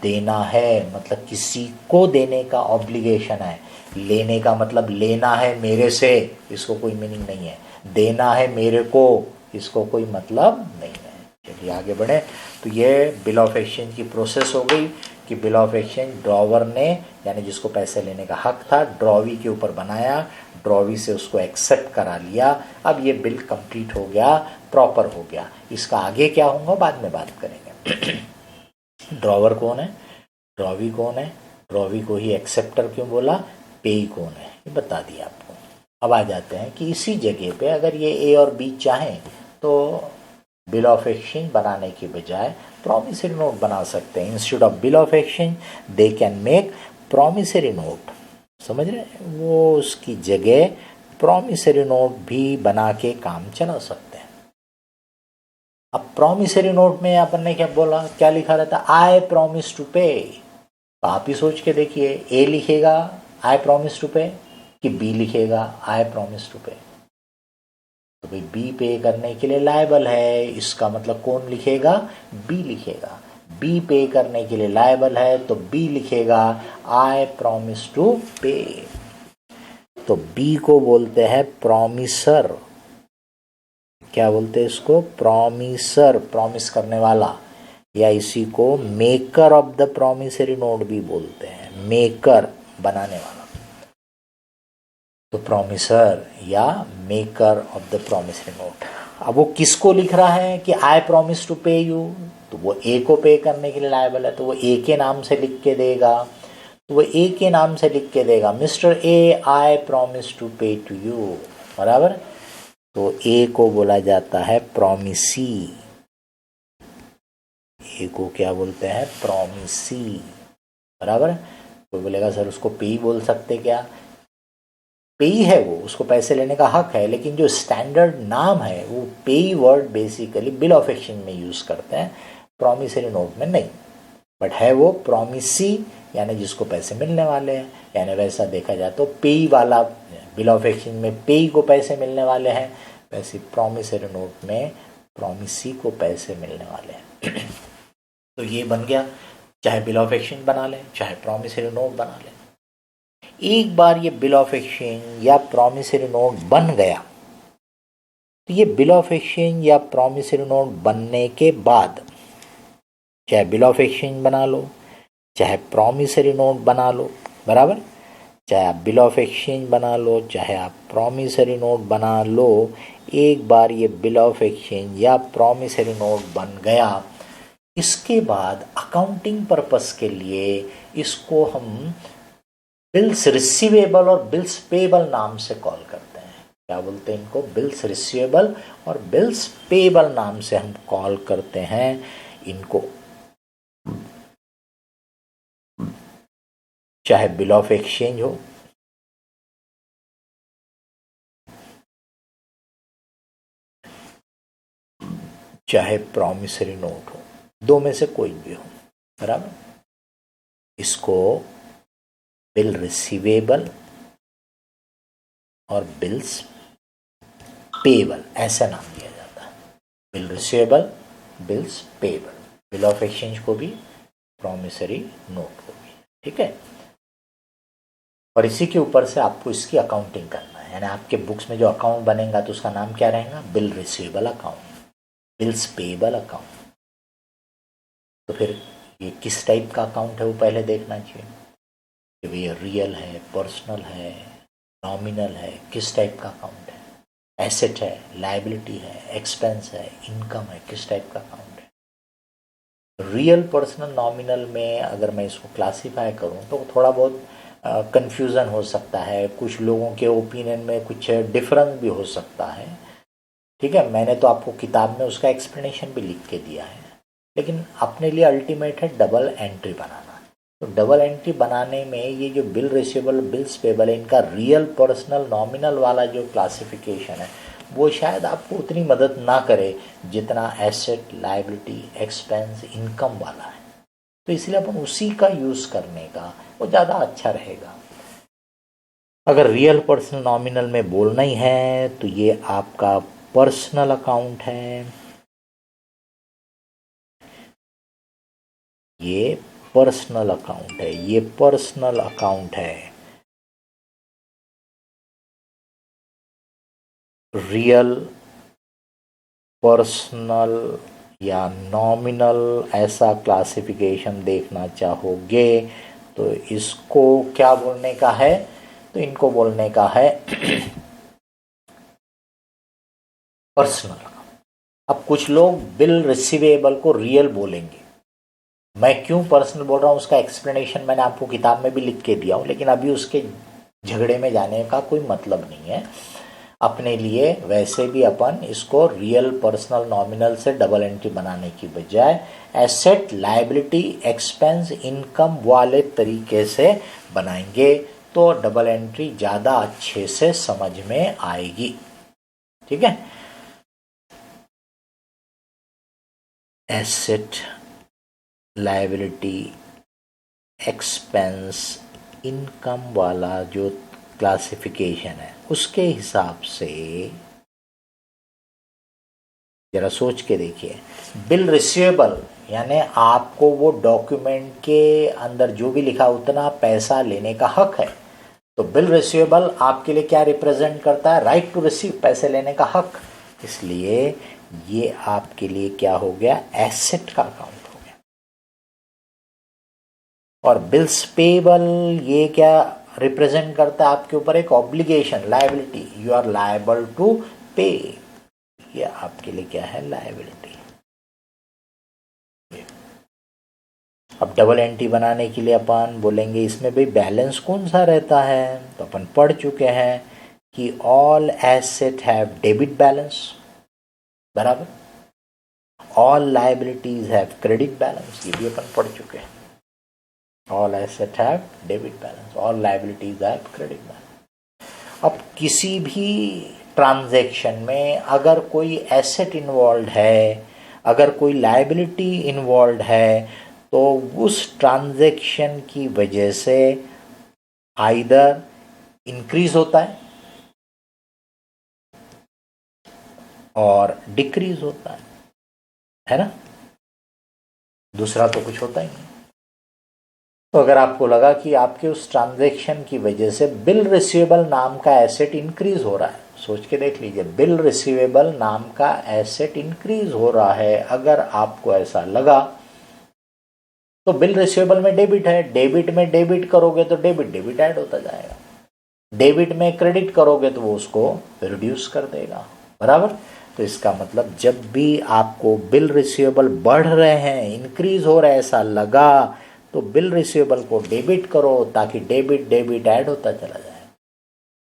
[SPEAKER 1] देना है मतलब किसी को देने का ऑब्लिगेशन है, लेने का मतलब लेना है मेरे से, इसको कोई मीनिंग नहीं है, देना है मेरे को, इसको कोई मतलब नहीं है। चलिए आगे बढ़े। तो ये बिल ऑफ एक्सचेंज की प्रोसेस हो गई कि बिल ऑफ एक्सचेंज ड्रॉवर ने, यानी जिसको पैसे लेने का हक था, ड्रॉवी के ऊपर बनाया, ड्रॉवी से उसको एक्सेप्ट करा लिया। अब ये बिल कंप्लीट हो गया, प्रॉपर हो गया। इसका आगे क्या होगा बाद में बात करेंगे। ड्रॉवर कौन है, ड्रॉवी कौन है, ड्रॉवी को ही एक्सेप्टर क्यों बोला, पेई कौन है, ये बता दिया आपको। अब आ जाते हैं कि इसी जगह पे अगर ये ए और बी चाहें तो बिल ऑफ एक्सचेंज बनाने के बजाय प्रॉमिसरी नोट बना सकते हैं। Instead of bill of exchange they can make promissory note. समझ रहे? वो उसकी जगह प्रॉमिसरी नोट भी बना के काम चला सकते हैं। अब प्रॉमिसरी नोट में अपन ने क्या बोला, क्या लिखा रहता? आई प्रॉमिस टू पे। आप ही सोच के देखिए, ए लिखेगा आई प्रॉमिस टू पे कि बी लिखेगा आई प्रॉमिस टू पे? तो भाई बी पे करने के लिए लायबल है, इसका मतलब कौन लिखेगा? बी लिखेगा। बी पे करने के लिए लायबल है तो बी लिखेगा आई प्रॉमिस टू पे। तो बी को बोलते हैं प्रॉमिसर। क्या बोलते हैं इसको, प्रॉमिसर, प्रॉमिस करने वाला, या इसी को maker of the promissory note भी बोलते हैं, मेकर, बनाने वाला। तो प्रॉमिसर या maker of the promissory note. अब वो किसको लिख रहा है कि आई प्रॉमिस टू पे यू, तो वो ए को पे करने के लिए लायबल है, तो वो ए के नाम से लिख के देगा, तो वो ए के नाम से लिख के देगा, mister A I promise to pay to you, बराबर। तो ए को बोला जाता है प्रॉमिसी, ए को क्या बोलते हैं, प्रॉमिसी, बराबर। कोई बोलेगा सर उसको पे ही बोल सकते क्या, पेई है वो, उसको पैसे लेने का हक है, लेकिन जो स्टैंडर्ड नाम है वो पेई word basically bill of exchange में यूज़ करते हैं, प्रॉमिसरी नोट में नहीं। बट है वो प्रॉमिसी, यानी जिसको पैसे मिलने वाले हैं, यानी वैसा देखा जाए तो पेई वाला, बिल ऑफ एक्सचेंज में पेई को पैसे मिलने वाले हैं, वैसे प्रॉमिसरी नोट में प्रॉमिसी को पैसे मिलने वाले हैं। तो ये बन गया, चाहे बिल ऑफ एक्सचेंज बना लें, चाहे प्रॉमिसरी नोट बना लें। एक बार ये बिल ऑफ एक्सचेंज या प्रॉमिसरी नोट बन गया, तो ये बिल ऑफ एक्सचेंज या प्रॉमिसरी नोट बनने के बाद, चाहे बिल ऑफ एक्सचेंज बना लो, चाहे प्रॉमिसरी नोट बना लो, बराबर, चाहे आप बिल ऑफ एक्सचेंज बना लो, चाहे आप प्रॉमिसरी नोट बना लो, एक बार ये बिल ऑफ एक्सचेंज या प्रॉमिसरी नोट बन गया, इसके बाद अकाउंटिंग पर्पस के लिए इसको हम बिल्स रिसीवेबल और बिल्स पेबल नाम से कॉल करते हैं। क्या बोलते हैं इनको, बिल्स रिसीवेबल और बिल्स पेबल नाम से हम कॉल करते हैं इनको। चाहे बिल ऑफ एक्सचेंज हो, चाहे प्रॉमिसरी नोट हो, दो में से कोई भी हो, बराबर। इसको बिल रिसीवेबल और बिल्स पेबल ऐसा नाम दिया जाता है, bill receivable, bills payable, bill of exchange को भी, प्रॉमिसरी नोट को भी, ठीक है। और इसी के ऊपर से आपको इसकी अकाउंटिंग करना है, यानी आपके बुक्स में जो अकाउंट बनेगा तो उसका नाम क्या रहेगा, bill receivable account, bills payable account. तो फिर ये किस टाइप का अकाउंट है वो पहले देखना चाहिए कि भैया रियल है, पर्सनल है, नॉमिनल है, किस टाइप का अकाउंट है, एसेट है, लायबिलिटी है, एक्सपेंस है, इनकम है, किस टाइप का अकाउंट है। रियल, पर्सनल, नॉमिनल में अगर मैं इसको क्लासीफाई करूं तो थोड़ा बहुत कंफ्यूजन हो सकता है, कुछ लोगों के ओपिनियन में कुछ डिफरेंस भी हो सकता है, ठीक है। मैंने तो आपको किताब में उसका एक्सप्लेनेशन भी लिख के दिया है, लेकिन अपने लिए अल्टीमेट है डबल एंट्री बनाना। तो डबल एंट्री बनाने में ये जो बिल रिसीवेबल, बिल्स पेबल है, इनका रियल, पर्सनल, नॉमिनल वाला जो क्लासिफिकेशन है वो शायद आपको उतनी मदद ना करे जितना एसेट, लायबिलिटी, एक्सपेंस, इनकम वाला है। तो इसलिए अपन उसी का यूज़ करने का वो ज़्यादा अच्छा रहेगा। अगर रियल, पर्सनल, नॉमिनल में बोलना ही है तो ये आपका पर्सनल अकाउंट है, ये पर्सनल अकाउंट है, ये पर्सनल अकाउंट है। रियल, पर्सनल या नॉमिनल ऐसा क्लासिफिकेशन देखना चाहोगे तो इसको क्या बोलने का है, तो इनको बोलने का है पर्सनल अकाउंट। अब कुछ लोग बिल रिसीवेबल को रियल बोलेंगे, मैं क्यों पर्सनल बोल रहा हूँ उसका एक्सप्लेनेशन मैंने आपको किताब में भी लिख के दिया हूँ, लेकिन अभी उसके झगड़े में जाने का कोई मतलब नहीं है। अपने लिए वैसे भी अपन इसको रियल, पर्सनल, नॉमिनल से डबल एंट्री बनाने की बजाय एसेट, लायबिलिटी, एक्सपेंस, इनकम वाले तरीके से बनाएंगे तो डबल एंट्री ज़्यादा अच्छे से समझ में आएगी, ठीक है। एसेट, लायबिलिटी, एक्सपेंस, इनकम वाला जो क्लासिफिकेशन है उसके हिसाब से जरा सोच के देखिए। बिल रिसीवेबल यानी आपको वो डॉक्यूमेंट के अंदर जो भी लिखा उतना पैसा लेने का हक है, तो बिल रिसीवेबल आपके लिए क्या रिप्रेजेंट करता है, राइट टू रिसीव, पैसे लेने का हक। इसलिए ये आपके लिए क्या हो गया, एसेट का अकाउंट हो गया। और बिल्स पेबल ये क्या रिप्रेजेंट करता है, आपके ऊपर एक obligation, liability, you are liable to pay, ये आपके लिए क्या है, लायबिलिटी। अब डबल एंट्री बनाने के लिए अपन बोलेंगे इसमें भाई बैलेंस कौन सा रहता है, तो अपन पढ़ चुके हैं कि all asset have debit balance, बराबर, all liabilities have credit balance, ये भी अपन पढ़ चुके हैं। All asset have debit balance, all liabilities have credit balance. अब किसी भी ट्रांजैक्शन में अगर कोई एसेट इन्वॉल्व है, अगर कोई लायबिलिटी इन्वॉल्व है, तो उस ट्रांजैक्शन की वजह से आइदर इंक्रीज होता है और डिक्रीज होता है ना, दूसरा तो कुछ होता ही नहीं। तो अगर आपको लगा कि आपके उस ट्रांजैक्शन की वजह से बिल रिसीवेबल नाम का एसेट इंक्रीज हो रहा है, सोच के देख लीजिए, बिल रिसीवेबल नाम का एसेट इंक्रीज हो रहा है, अगर आपको ऐसा लगा तो बिल रिसीवेबल में डेबिट है, डेबिट में डेबिट करोगे तो डेबिट डेबिट ऐड होता जाएगा, डेबिट में क्रेडिट करोगे तो वो उसको रिड्यूस कर देगा, बराबर। तो इसका मतलब जब भी आपको बिल रिसीवेबल बढ़ रहे हैं, इंक्रीज हो रहा है ऐसा लगा, तो बिल रिसीवेबल को डेबिट करो ताकि डेबिट डेबिट ऐड होता चला जाए।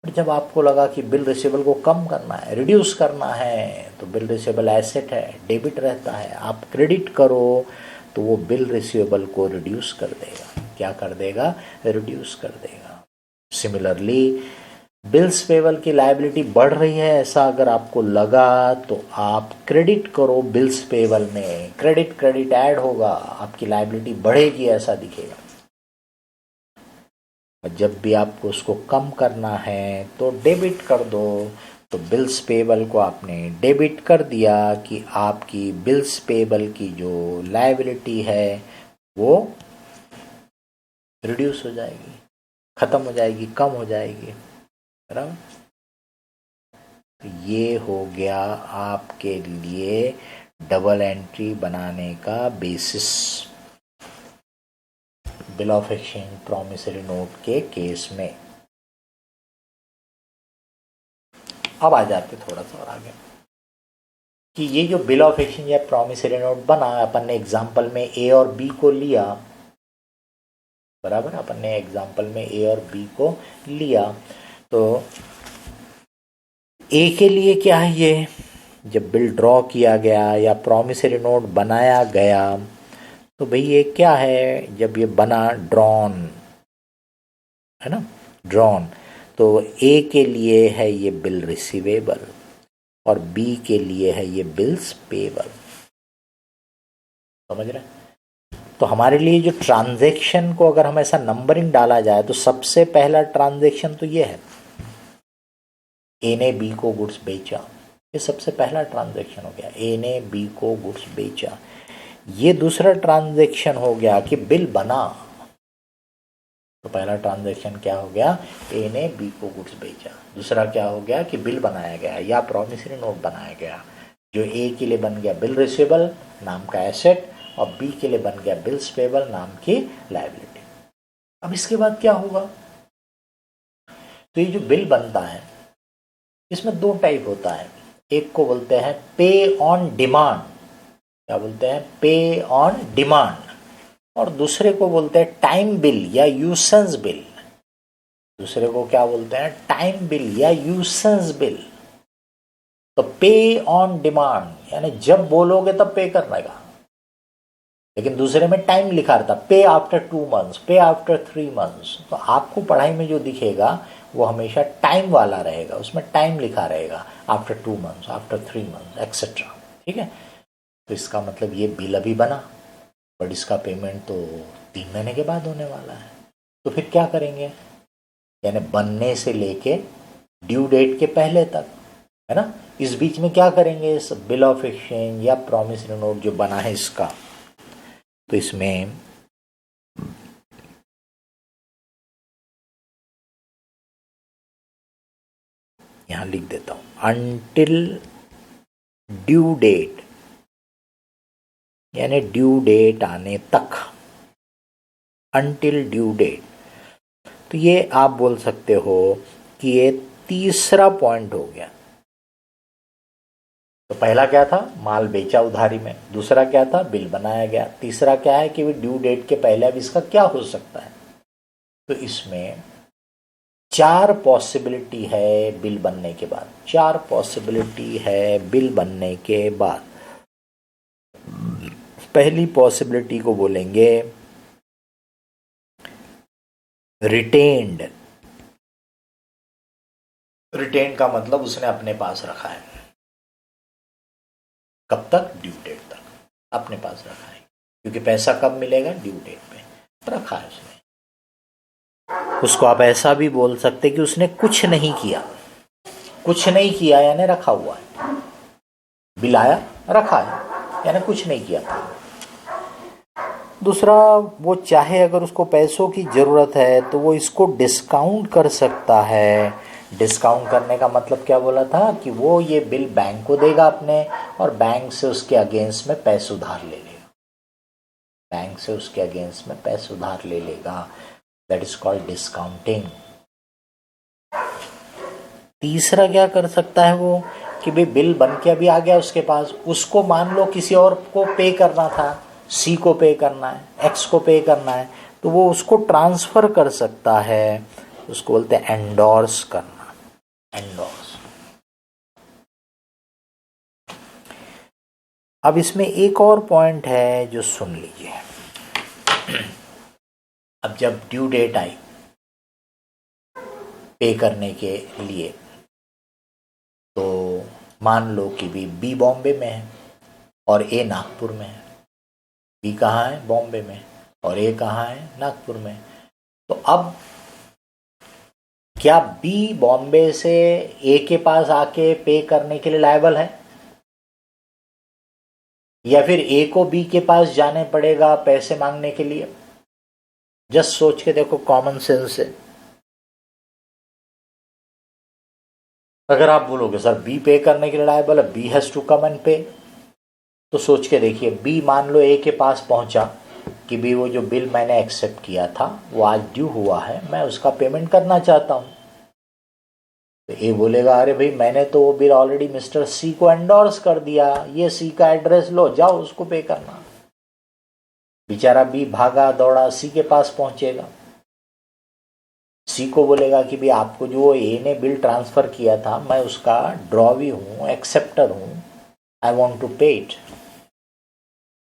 [SPEAKER 1] और जब आपको लगा कि बिल रिसीवेबल को कम करना है, रिड्यूस करना है, तो बिल रिसीवेबल एसेट है, डेबिट रहता है, आप क्रेडिट करो तो वो बिल रिसीवेबल को रिड्यूस कर देगा। क्या कर देगा, रिड्यूस कर देगा। सिमिलरली बिल्स पेबल की लायबिलिटी बढ़ रही है ऐसा अगर आपको लगा, तो आप क्रेडिट करो बिल्स पेबल में, क्रेडिट क्रेडिट ऐड होगा, आपकी लायबिलिटी बढ़ेगी ऐसा दिखेगा। और जब भी आपको उसको कम करना है तो डेबिट कर दो, तो बिल्स पेबल को आपने डेबिट कर दिया कि आपकी बिल्स पेबल की जो लायबिलिटी है वो रिड्यूस हो जाएगी, खत्म हो जाएगी, कम हो जाएगी, बराबर। तो ये हो गया आपके लिए डबल एंट्री बनाने का basis bill of exchange promissory note के केस में। अब आ जाते थोड़ा सा और आगे कि ये जो बिल ऑफ एक्सचेंज या प्रॉमिसरी नोट बना, अपन ने एग्जाम्पल में ए और बी को लिया, बराबर, अपन ने एग्जाम्पल में ए और बी को लिया, तो ए के लिए क्या है, ये जब बिल ड्रॉ किया गया या प्रॉमिसरी नोट बनाया गया, तो भाई ये क्या है, जब ये बना ड्रॉन है ना, ड्रॉन, तो ए के लिए है ये बिल रिसीवेबल और बी के लिए है ये बिल्स पेबल, समझ रहे हैं। तो हमारे लिए जो ट्रांजैक्शन को अगर हम ऐसा नंबरिंग डाला जाए तो सबसे पहला ट्रांजैक्शन तो ये है, ए ने बी को गुड्स बेचा, ये सबसे पहला ट्रांजैक्शन हो गया, ए ने बी को गुड्स बेचा। ये दूसरा ट्रांजैक्शन हो गया कि बिल बना, तो पहला ट्रांजैक्शन क्या हो गया, ए ने बी को गुड्स बेचा, दूसरा क्या हो गया कि बिल बनाया गया या प्रॉमिसरी नोट बनाया गया, जो ए के लिए बन गया बिल रिसीवेबल नाम का एसेट और बी के लिए बन गया बिल्स पेबल नाम की लायबिलिटी। अब इसके बाद क्या होगा, तो ये जो बिल बनता है इसमें दो टाइप होता है, एक को बोलते हैं पे ऑन डिमांड, क्या बोलते हैं, पे ऑन डिमांड, और दूसरे को बोलते हैं टाइम बिल या यूसेंस बिल, दूसरे को क्या बोलते हैं, टाइम बिल या यूसेंस बिल। तो पे ऑन डिमांड यानी जब बोलोगे तब पे करने का, लेकिन दूसरे में टाइम लिखा रहता, पे आफ्टर 2 months, पे आफ्टर 3 months। तो आपको पढ़ाई में जो दिखेगा वो हमेशा टाइम वाला रहेगा, उसमें टाइम लिखा रहेगा, after 2 months, after 3 months etcetera, ठीक है। तो इसका मतलब ये बिल अभी बना, बट इसका पेमेंट तो 3 महीने के बाद होने वाला है, तो फिर क्या करेंगे, यानी बनने से लेके ड्यू डेट के पहले तक, है ना, इस बीच में क्या करेंगे, इस बिल ऑफ एक्सचेंज या प्रॉमिसरी नोट जो बना है इसका, तो इसमें यहां लिख देता हूं, अनटिल ड्यू डेट यानी ड्यू डेट आने तक, अनटिल ड्यू डेट। तो ये आप बोल सकते हो कि ये तीसरा पॉइंट हो गया। तो पहला क्या था, माल बेचा उधारी में, दूसरा क्या था, बिल बनाया गया, तीसरा क्या है कि ड्यू डेट के पहले अब इसका क्या हो सकता है। तो इसमें 4 पॉसिबिलिटी है बिल बनने के बाद, 4 पॉसिबिलिटी है बिल बनने के बाद। पहली पॉसिबिलिटी को बोलेंगे रिटेन्ड। रिटेन का मतलब उसने अपने पास रखा है, कब तक, ड्यू डेट तक अपने पास रखा है, क्योंकि पैसा कब मिलेगा, ड्यू डेट पे रखा है उसने। उसको आप ऐसा भी बोल सकते कि उसने कुछ नहीं किया, कुछ नहीं किया यानी रखा हुआ है, बिल आया रखा है यानी कुछ नहीं किया था। दूसरा, वो चाहे अगर उसको पैसों की ज़रूरत है तो वो इसको डिस्काउंट कर सकता है। डिस्काउंट करने का मतलब क्या बोला था कि वो ये बिल बैंक को देगा अपने, और बैंक से उसके अगेंस्ट में पैसे उधार ले लेगा, बैंक से उसके अगेंस्ट में पैसे उधार ले लेगा। That is called discounting. तीसरा क्या कर सकता है वो कि भाई बिल बन के अभी आ गया उसके पास, उसको मान लो किसी और को पे करना था, सी को पे करना है, एक्स को पे करना है, तो वो उसको ट्रांसफर कर सकता है। उसको बोलते हैं एंडोर्स करना, एंडोर्स। अब इसमें एक और पॉइंट है जो सुन लीजिए। अब जब ड्यू डेट आई पे करने के लिए, तो मान लो कि भी बी बॉम्बे में है और ए नागपुर में है। बी कहाँ है, बॉम्बे में, और ए कहाँ है, नागपुर में। तो अब क्या बी बॉम्बे से ए के पास आके पे करने के लिए लायबल है, या फिर ए को बी के पास जाने पड़ेगा पैसे मांगने के लिए? जस्ट सोच के देखो, कॉमन सेंस से। अगर आप बोलोगे सर बी पे करने के लिए लायबल है, B has to come and pay, तो सोच के देखिए, बी मान लो ए के पास पहुंचा कि भी वो जो बिल मैंने एक्सेप्ट किया था वो आज ड्यू हुआ है, मैं उसका पेमेंट करना चाहता हूं। तो ए बोलेगा अरे भाई मैंने तो वो बिल ऑलरेडी मिस्टर सी को एंडोर्स कर दिया, ये सी का एड्रेस लो, जाओ उसको पे करना। बेचारा बी भागा दौड़ा सी के पास पहुंचेगा, सी को बोलेगा कि भाई आपको जो ए ने बिल ट्रांसफर किया था मैं उसका ड्रॉवी हूं, एक्सेप्टर हूं, आई वॉन्ट टू पे इट।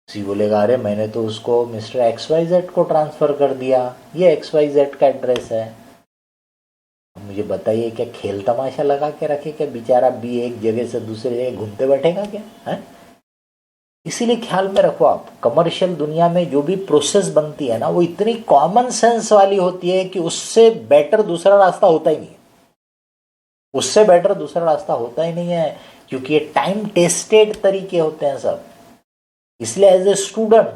[SPEAKER 1] सी बोलेगा अरे मैंने तो उसको मिस्टर XYZ को ट्रांसफर कर दिया, ये XYZ का एड्रेस है। मुझे बताइए क्या खेल तमाशा लगा के रखे क्या? बेचारा बी एक जगह से दूसरी जगह घूमते बैठेगा क्या है? इसीलिए ख्याल में रखो आप, कमर्शियल दुनिया में जो भी प्रोसेस बनती है ना, वो इतनी कॉमन सेंस वाली होती है कि उससे बेटर दूसरा रास्ता होता ही नहीं है, उससे बेटर दूसरा रास्ता होता ही नहीं है, क्योंकि ये टाइम टेस्टेड तरीके होते हैं सब। इसलिए एज ए स्टूडेंट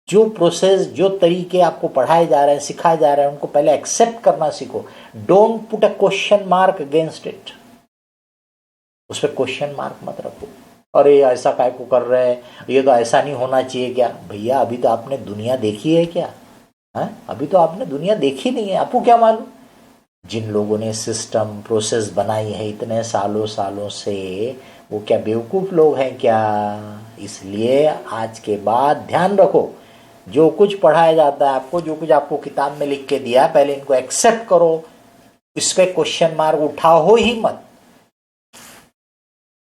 [SPEAKER 1] जो प्रोसेस, जो तरीके आपको पढ़ाए जा रहे हैं, सिखाए जा रहे हैं, उनको पहले एक्सेप्ट करना सीखो। Don't put a question mark against it, उस पर क्वेश्चन मार्क मत रखो। अरे ऐसा काय को कर रहे हैं, ये तो ऐसा नहीं होना चाहिए क्या? भैया अभी तो आपने दुनिया देखी है क्या? है अभी तो आपने दुनिया देखी नहीं है, आपको क्या मालूम? जिन लोगों ने सिस्टम प्रोसेस बनाई है इतने सालों सालों से, वो क्या बेवकूफ़ लोग हैं क्या? इसलिए आज के बाद ध्यान रखो, जो कुछ पढ़ाया जाता है आपको, जो कुछ आपको किताब में लिख के दिया है, पहले इनको एक्सेप्ट करो, इस पे क्वेश्चन मार्क उठाओ ही मत।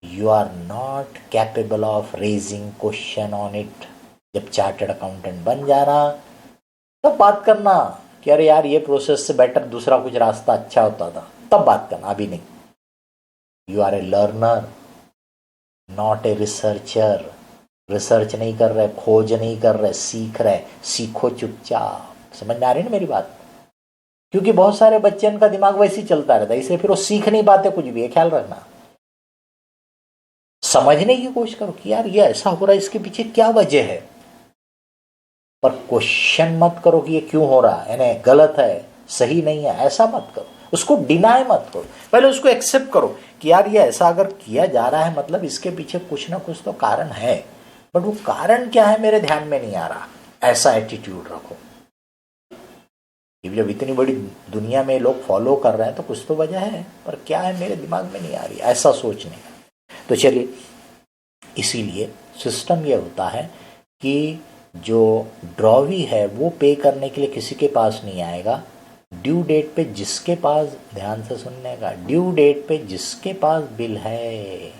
[SPEAKER 1] You are not capable of raising question on it. जब चार्टर्ड अकाउंटेंट बन जाना तब बात करना कि अरे यार ये प्रोसेस से बेटर दूसरा कुछ रास्ता अच्छा होता था, तब बात करना, अभी नहीं। You are a learner, not a researcher. Research नहीं कर रहे, खोज नहीं कर रहे, सीख रहे, सीखो चुपचाप। समझ में आ रही है ना मेरी बात? क्योंकि बहुत सारे बच्चे का दिमाग वैसे ही चलता रहता है, इसलिए फिर वो सीख नहीं पाते कुछ भी, ख्याल रखना। समझने की कोशिश करो कि यार ये ऐसा हो रहा है, इसके पीछे क्या वजह है, पर क्वेश्चन मत करो कि ये क्यों हो रहा है, यानी गलत है, सही नहीं है, ऐसा मत करो। उसको डिनाई मत करो, पहले उसको एक्सेप्ट करो कि यार ये ऐसा अगर किया जा रहा है मतलब इसके पीछे कुछ ना कुछ तो कारण है, बट वो कारण क्या है मेरे ध्यान में नहीं आ रहा, ऐसा एटीट्यूड रखो। जब इतनी बड़ी दुनिया में लोग फॉलो कर रहे हैं तो कुछ तो वजह है, पर क्या है मेरे दिमाग में नहीं आ रही, ऐसा सोचने का। तो चलिए, इसीलिए सिस्टम ये होता है कि जो ड्रॉवी है वो पे करने के लिए किसी के पास नहीं आएगा, ड्यू डेट पे जिसके पास, ध्यान से सुनने का, ड्यू डेट पे जिसके पास बिल है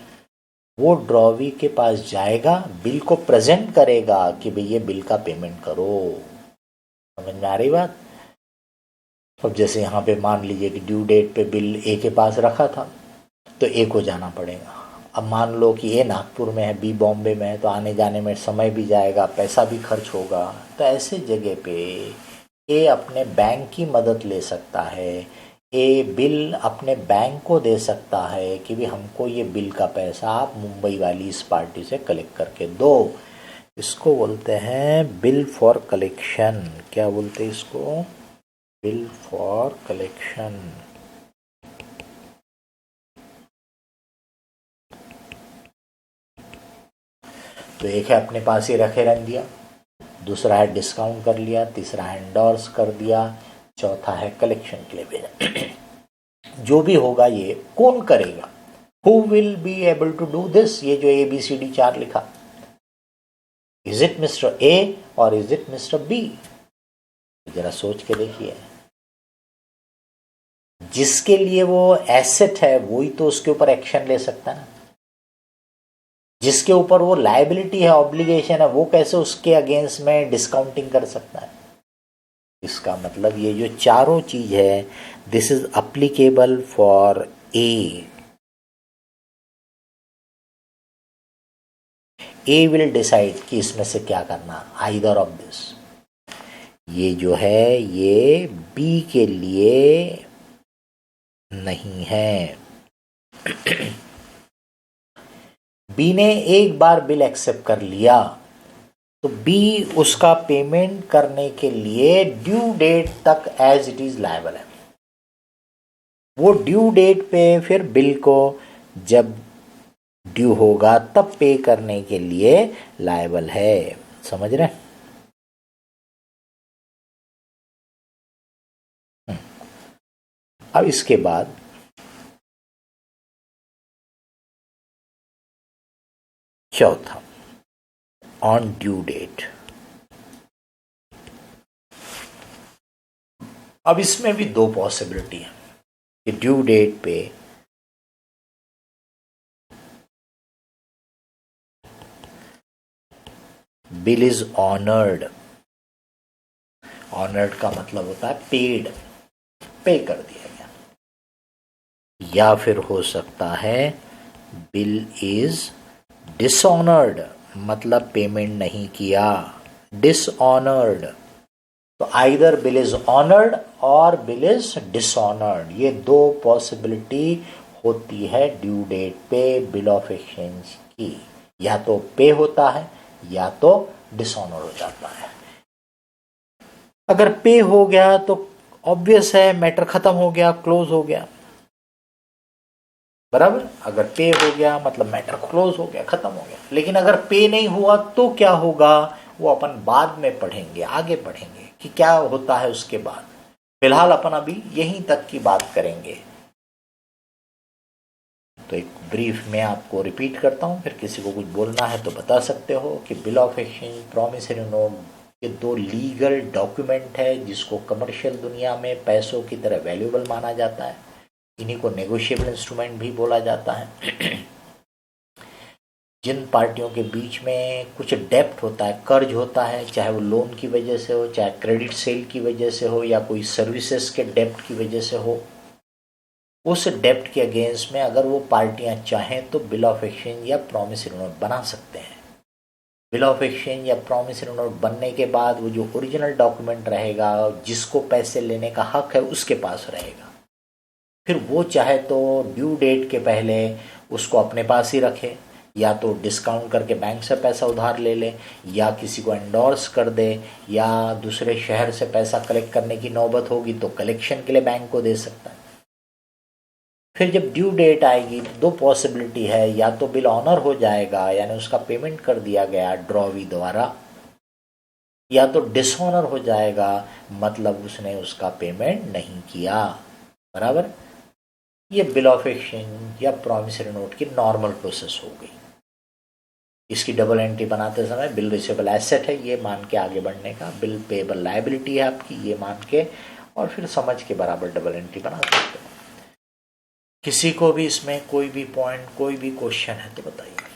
[SPEAKER 1] वो ड्रॉवी के पास जाएगा, बिल को प्रेजेंट करेगा कि भाई ये बिल का पेमेंट करो। समझ में आ रही बात? अब जैसे यहाँ पे मान लीजिए कि ड्यू डेट पे बिल ए के पास रखा था तो ए को जाना पड़ेगा। अब मान लो कि ए नागपुर में है, बी बॉम्बे में है, तो आने जाने में समय भी जाएगा, पैसा भी खर्च होगा। तो ऐसे जगह पे ए अपने बैंक की मदद ले सकता है, ए बिल अपने बैंक को दे सकता है कि भी हमको ये बिल का पैसा आप मुंबई वाली इस पार्टी से कलेक्ट करके दो। इसको बोलते हैं बिल फॉर कलेक्शन। क्या बोलते हैं इसको? Bill for collection. तो एक है अपने पास ही रखे रख दिया, दूसरा है डिस्काउंट कर लिया, तीसरा है एंडोर्स कर दिया, चौथा है कलेक्शन के लिए भेजा। जो भी होगा ये कौन करेगा? Who will be able to do this? ये जो ABCD 4 लिखा, इज इट मिस्टर ए और इज इट मिस्टर बी? जरा सोच के देखिए। जिसके लिए वो एसेट है वही तो उसके ऊपर एक्शन ले सकता है ना। जिसके ऊपर वो लायबिलिटी है, ऑब्लिगेशन है, वो कैसे उसके अगेंस्ट में डिस्काउंटिंग कर सकता है? इसका मतलब ये जो चारों चीज है, this is applicable for a. A will decide कि इसमें से क्या करना, आइदर ऑफ दिस। ये जो है ये बी के लिए नहीं है। बी ने एक बार बिल एक्सेप्ट कर लिया तो बी उसका पेमेंट करने के लिए ड्यू डेट तक एज इट इज लायबल है। वो ड्यू डेट पे फिर बिल को जब ड्यू होगा तब पे करने के लिए लायबल है। समझ रहे? अब इसके बाद चौथा, ऑन ड्यू डेट। अब इसमें भी दो पॉसिबिलिटी है कि ड्यू डेट पे बिल इज ऑनर्ड। ऑनर्ड का मतलब होता है पेड, पे कर दिया गया। या फिर हो सकता है बिल इज डिसऑनर्ड, मतलब पेमेंट नहीं किया, डिसऑनर्ड। तो आइदर बिल इज ऑनर्ड और बिल इज डिसऑनर्ड, ये दो पॉसिबिलिटी होती है ड्यू डेट पे बिल ऑफ एक्सचेंज की। या तो पे होता है या तो डिसऑनर हो जाता है। अगर पे हो गया तो ऑब्वियस है मैटर खत्म हो गया, क्लोज हो गया, बराबर। अगर पे हो गया मतलब मैटर क्लोज हो गया, खत्म हो गया। लेकिन अगर पे नहीं हुआ तो क्या होगा, वो अपन बाद में पढ़ेंगे, आगे पढ़ेंगे कि क्या होता है उसके बाद। फिलहाल अपन अभी यहीं तक की बात करेंगे। तो एक ब्रीफ में आपको रिपीट करता हूँ, फिर किसी को कुछ बोलना है तो बता सकते हो कि bill of exchange, promissory note, ये दो लीगल डॉक्यूमेंट है जिसको कमर्शियल दुनिया में पैसों की तरह वैल्यूएबल माना जाता है। इन्हीं को नेगोशिएबल इंस्ट्रूमेंट भी बोला जाता है। जिन पार्टियों के बीच में कुछ डेप्ट होता है, कर्ज होता है, चाहे वो लोन की वजह से हो, चाहे क्रेडिट सेल की वजह से हो, या कोई सर्विसेज के डेप्ट की वजह से हो, उस डेप्ट के अगेंस्ट में अगर वो पार्टियां चाहें तो बिल ऑफ एक्सचेंज या प्रॉमिसरी नोट बना सकते हैं। बिल ऑफ एक्सचेंज या प्रॉमिसरी नोट बनने के बाद वो जो ओरिजिनल डॉक्यूमेंट रहेगा, जिसको पैसे लेने का हक है उसके पास रहेगा। फिर वो चाहे तो ड्यू डेट के पहले उसको अपने पास ही रखे, या तो डिस्काउंट करके बैंक से पैसा उधार ले ले, या किसी को एंडोर्स कर दे, या दूसरे शहर से पैसा कलेक्ट करने की नौबत होगी तो कलेक्शन के लिए बैंक को दे सकता है। फिर जब ड्यू डेट आएगी तो दो पॉसिबिलिटी है, या तो बिल ऑनर हो जाएगा यानी उसका पेमेंट कर दिया गया ड्रॉवी द्वारा, या तो डिसऑनर हो जाएगा मतलब उसने उसका पेमेंट नहीं किया। बराबर। ये बिल ऑफ एक्सचेंज या प्रॉमिसरी नोट की नॉर्मल प्रोसेस हो गई। इसकी डबल एंट्री बनाते समय बिल रिसीवेबल एसेट है ये मान के आगे बढ़ने का, बिल पेएबल लायबिलिटी है आपकी ये मान के, और फिर समझ के बराबर डबल एंट्री बना सकते हो। किसी को भी इसमें कोई भी पॉइंट कोई भी क्वेश्चन है तो बताइए।